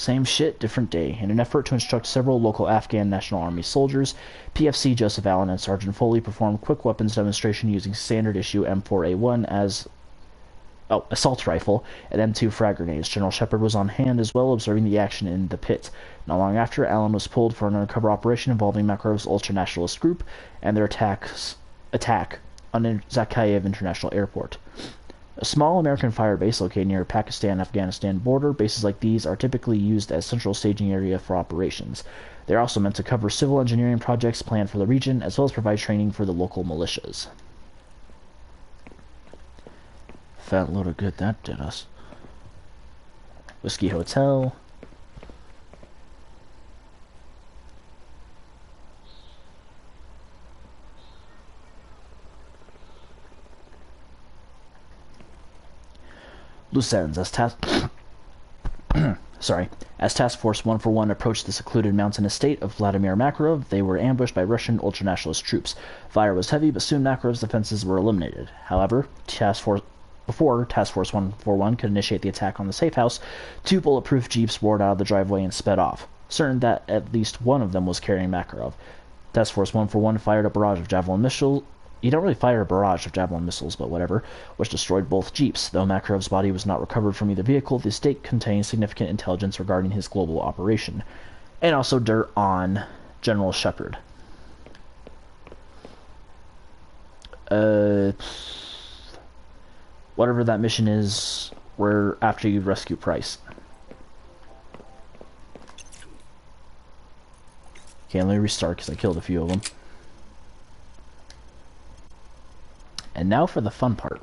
Same shit, different day. In an effort to instruct several local Afghan National Army soldiers, PFC Joseph Allen and Sergeant Foley performed quick weapons demonstration using standard issue M4A1 as assault rifle and M2 frag grenades. General Shepard was on hand as well, observing the action in the pit. Not long after, Allen was pulled for an undercover operation involving Makarov's ultra-nationalist group and their attack on Zakayev International Airport. A small American fire base located near Pakistan-Afghanistan border. Bases like these are typically used as central staging area for operations. They are also meant to cover civil engineering projects planned for the region, as well as provide training for the local militias. Fat load of good that did us. Whiskey Hotel. Loose ends as Task Force 141 approached the secluded mountain estate of Vladimir Makarov, they were ambushed by Russian ultra-nationalist troops. Fire was heavy, but soon Makarov's defenses were eliminated. However, before Task Force 141 could initiate the attack on the safe house, 2 bulletproof jeeps roared out of the driveway and sped off, certain that at least one of them was carrying Makarov. Task Force 141 fired a barrage of javelin missiles. You don't really fire a barrage of javelin missiles, but whatever, which destroyed both jeeps. Though Makarov's body was not recovered from either vehicle, the estate contained significant intelligence regarding his global operation, and also dirt on General Shepard. Whatever that mission is, we're after you rescue Price. Okay, let me restart because I killed a few of them. And now for the fun part.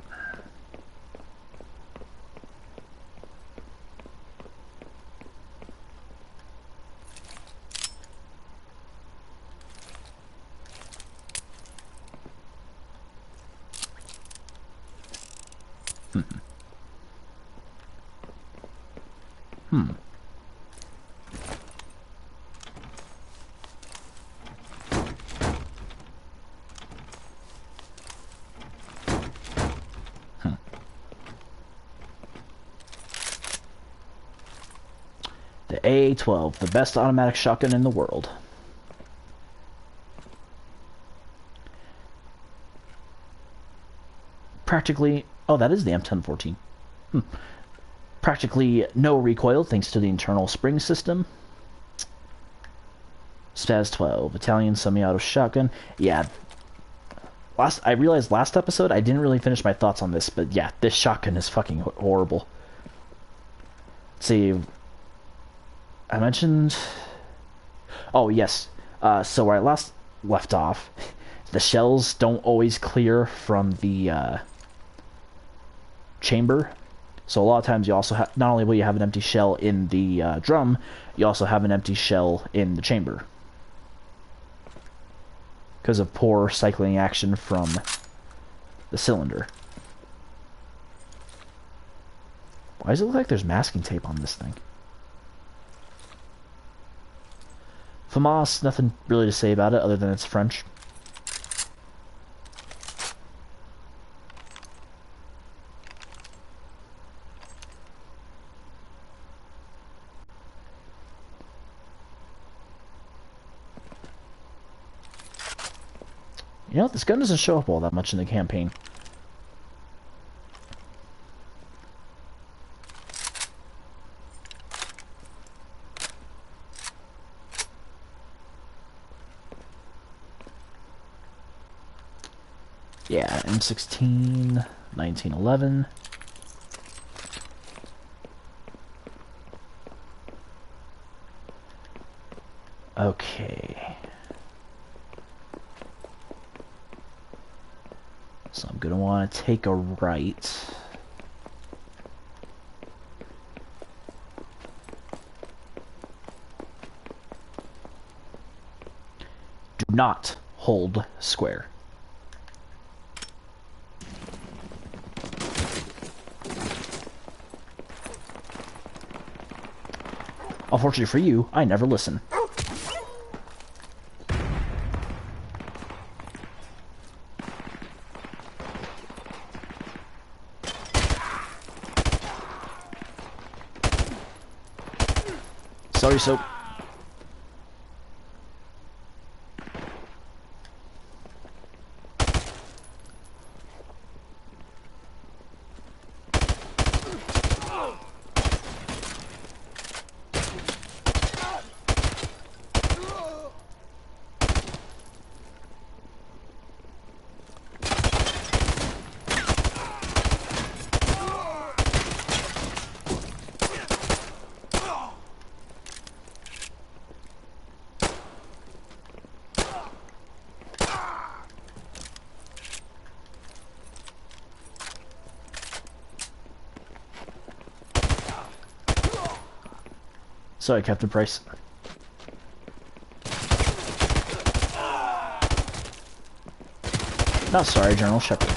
The AA-12, the best automatic shotgun in the world. Practically... Oh, that is the M1014. Practically no recoil thanks to the internal spring system. Spaz 12, Italian semi-auto shotgun. Yeah. I realized last episode I didn't really finish my thoughts on this, but yeah, this shotgun is fucking horrible. Let's see... I mentioned... Oh, yes. So where I last left off, the shells don't always clear from the chamber. So a lot of times you also have... Not only will you have an empty shell in the drum, you also have an empty shell in the chamber. Because of poor cycling action from the cylinder. Why does it look like there's masking tape on this thing? FAMAS, nothing really to say about it other than it's French. You know, this gun doesn't show up all that much in the campaign. Yeah, M16, 1911. Okay. So I'm gonna want to take a right. Do not hold square. Unfortunately for you, I never listen. Sorry, soap. Sorry, Captain Price. Not sorry, General Shepard.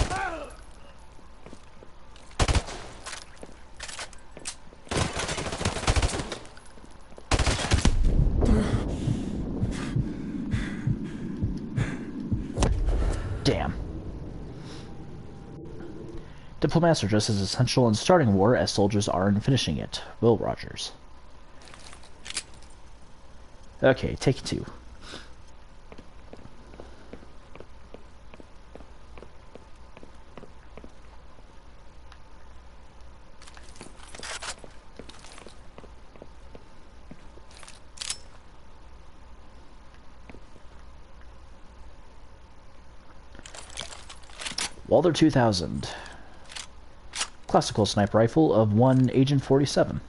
Damn. Diplomats are just as essential in starting war as soldiers are in finishing it. Will Rogers. Okay, take 2. Walther 2000. Classical sniper rifle of 1 Agent 47.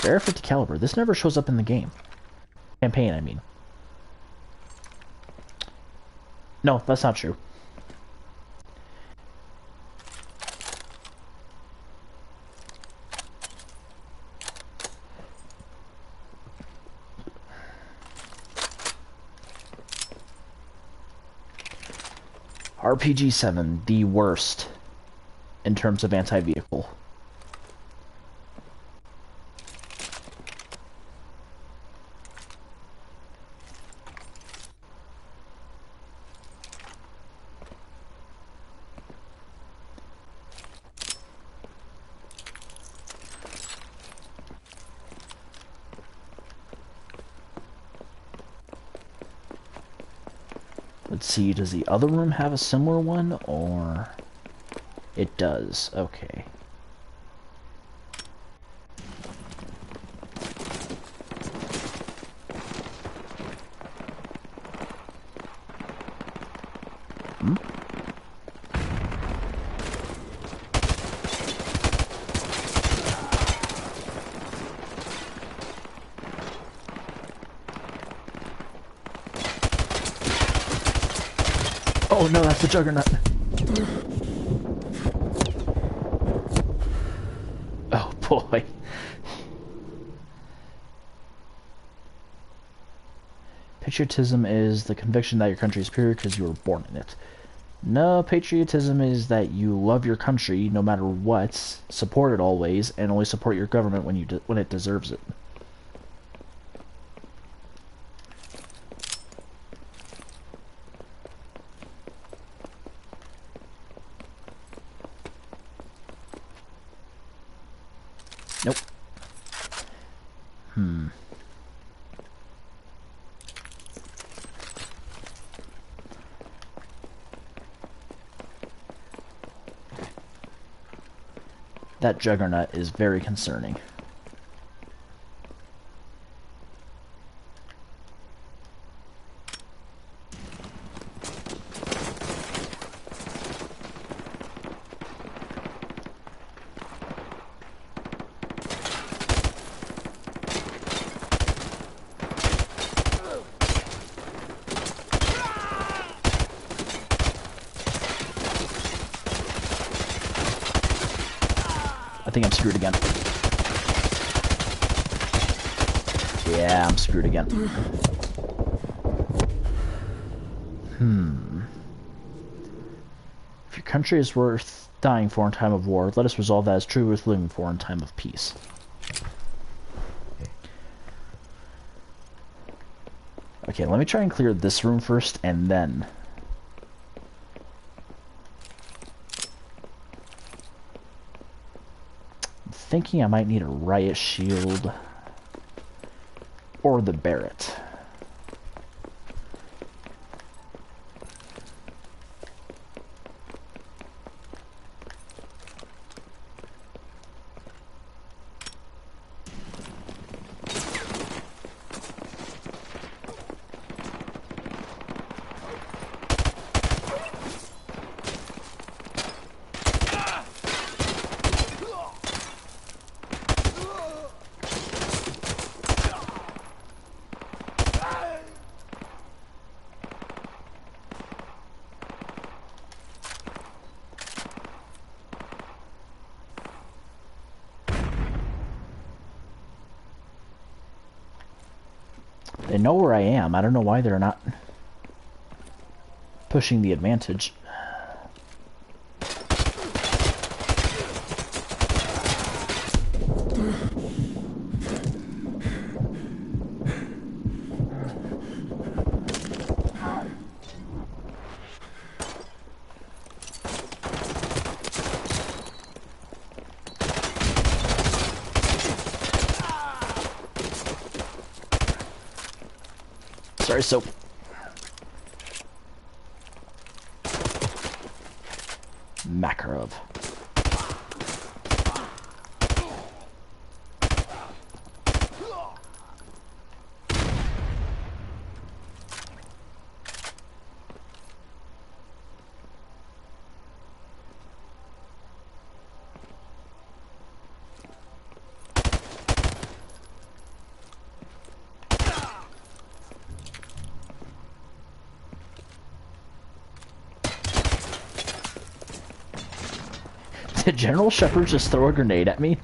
Rare 50 caliber. This never shows up in the game. Campaign, I mean. No, that's not true. RPG-7, the worst in terms of anti-vehicle. Let's see, does the other room have a similar one, or... It does, okay. Hmm? Oh no, that's the Juggernaut. Oh boy. Patriotism is the conviction that your country is superior because you were born in it. No, patriotism is that you love your country no matter what, support it always, and only support your government when it deserves it. Nope. That Juggernaut is very concerning. I think I'm screwed again. Yeah, I'm screwed again. If your country is worth dying for in time of war, let us resolve that as truly worth living for in time of peace. Okay, let me try and clear this room first, and then thinking I might need a riot shield or the Barrett. They know where I am. I don't know why they're not pushing the advantage. Sorry, Soap. Makarov. Did General Shepard just throw a grenade at me?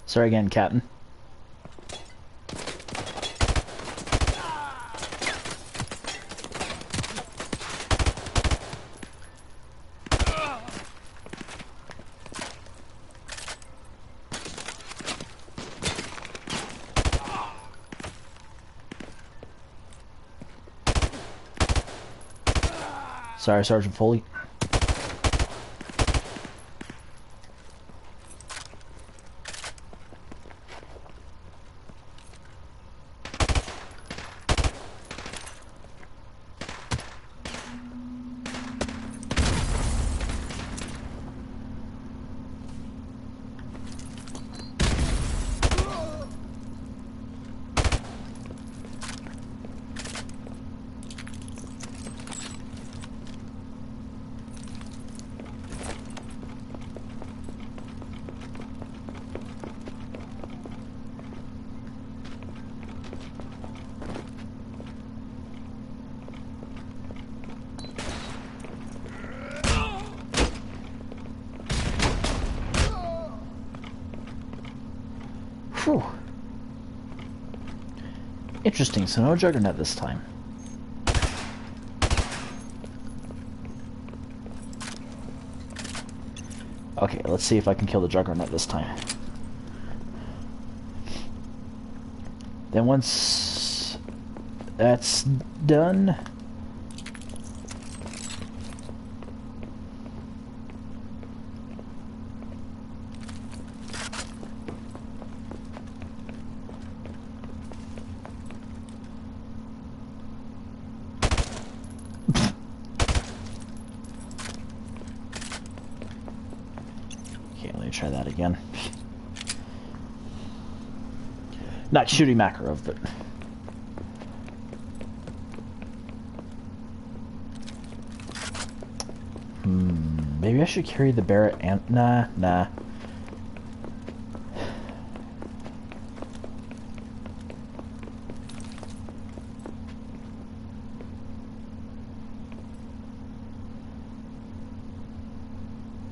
Sorry again, Captain. Sorry, Sergeant Foley. Whew. Interesting, so no Juggernaut this time. Okay, let's see if I can kill the Juggernaut this time. Then once that's done, try that again. Not shooting Makarov, but... Maybe I should carry the Barrett and... Nah.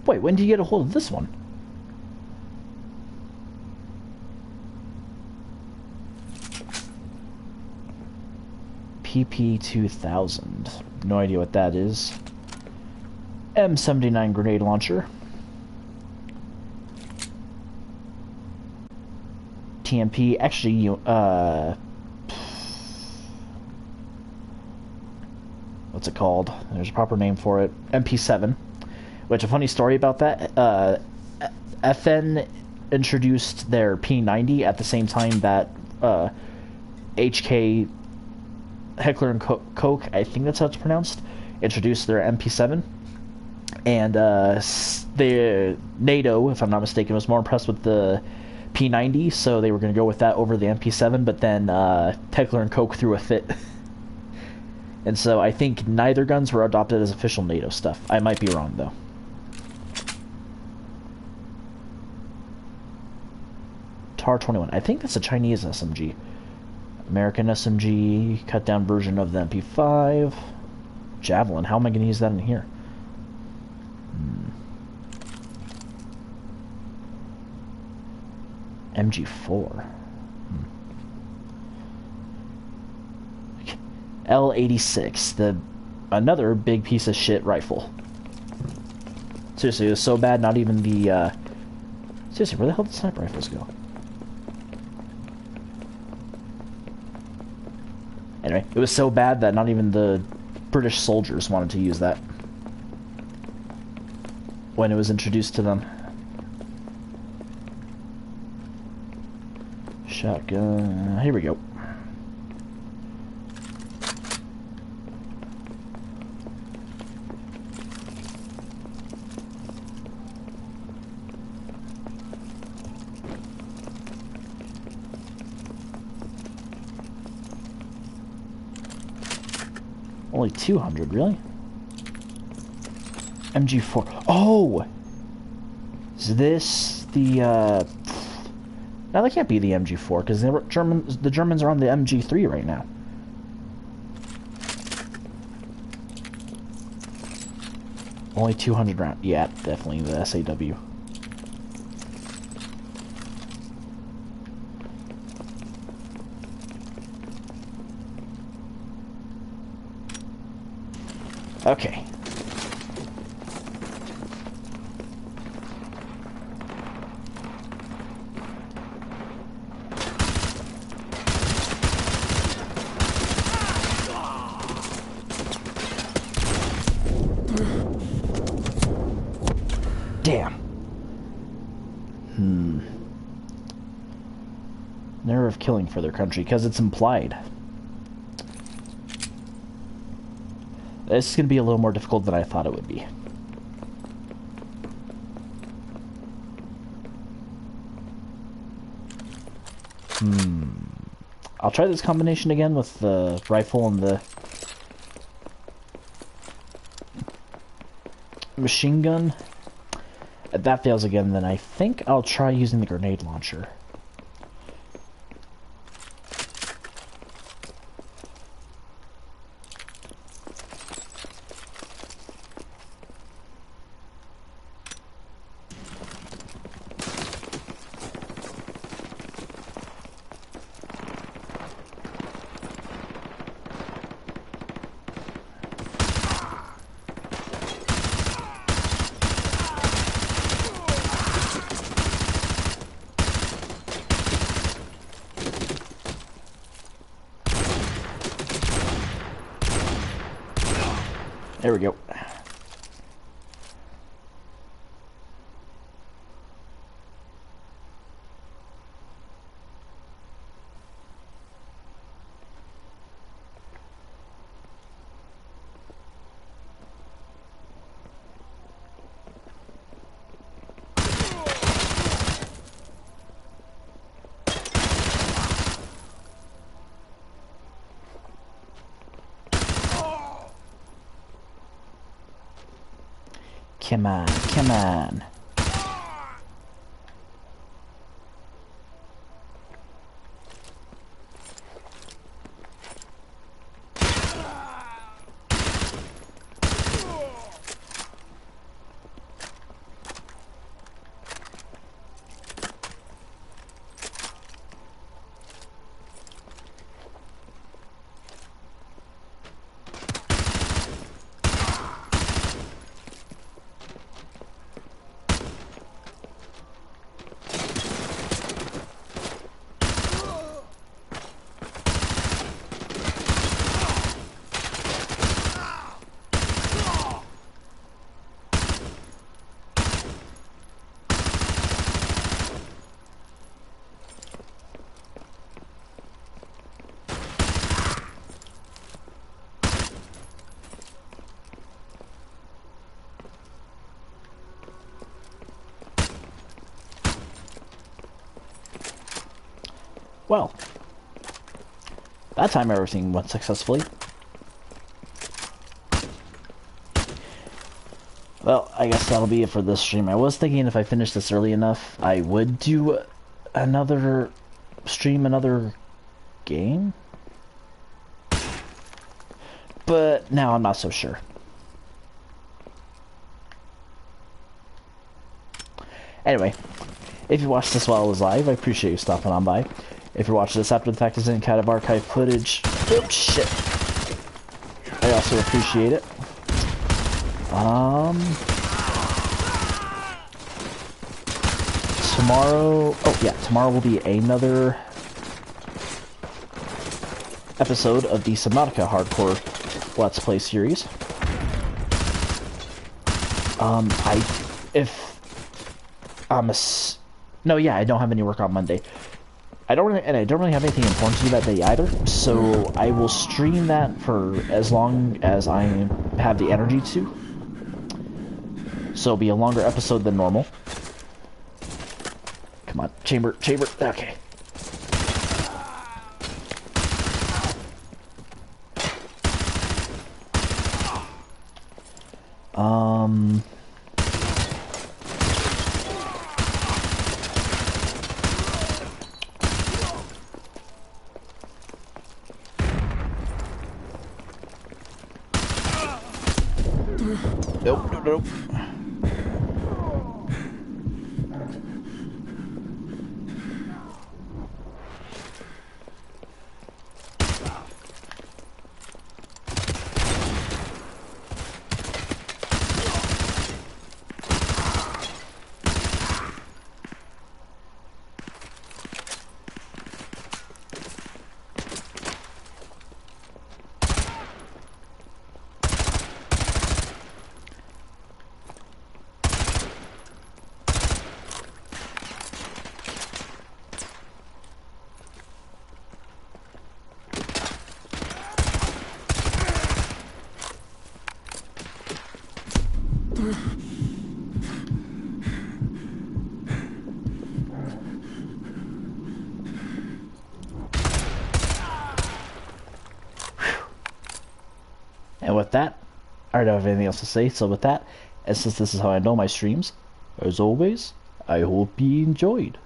Wait, when do you get a hold of this one? PP-2000. No idea what that is. M79 grenade launcher. TMP. Actually, what's it called? There's a proper name for it. MP7. Which, a funny story about that, FN introduced their P90 at the same time that HK, Heckler and Koch, I think that's how it's pronounced, introduced their MP7. And the NATO, if I'm not mistaken, was more impressed with the P90, so they were going to go with that over the MP7, but then Heckler and Koch threw a fit. And so I think neither guns were adopted as official NATO stuff. I might be wrong, though. TAR-21. I think that's a Chinese SMG. American SMG, cut down version of the MP5. Javelin. How am I going to use that in here? MG4. L86. Another big piece of shit rifle. Seriously, it was so bad, not even the, seriously, where the hell did sniper rifles go? Anyway, it was so bad that not even the British soldiers wanted to use that when it was introduced to them. Shotgun. Here we go. Only 200, really? MG4. Oh! Is this the, No, that can't be the MG4, because the Germans are on the MG3 right now. Only 200 rounds. Yeah, definitely the SAW. Okay. Damn. Nerve of killing for their country, because it's implied. This is going to be a little more difficult than I thought it would be. I'll try this combination again with the rifle and the machine gun. If that fails again, then I think I'll try using the grenade launcher. There we go. Come on, come on. Well, that time everything went successfully. Well, I guess that'll be it for this stream. I was thinking if I finished this early enough, I would do another stream, another game. But now I'm not so sure. Anyway, if you watched this while it was live, I appreciate you stopping on by. If you're watching this after the fact, there's any kind of archive footage. Oh shit! I also appreciate it. Tomorrow... Oh yeah, tomorrow will be another episode of the Subnautica Hardcore Let's Play series. No, yeah, I don't have any work on Monday. I don't really have anything important to do that day either, so I will stream that for as long as I have the energy to. So it'll be a longer episode than normal. Come on, chamber, okay. Nope. And with that, I don't have anything else to say, so with that, and since this is how I know my streams, as always, I hope you enjoyed.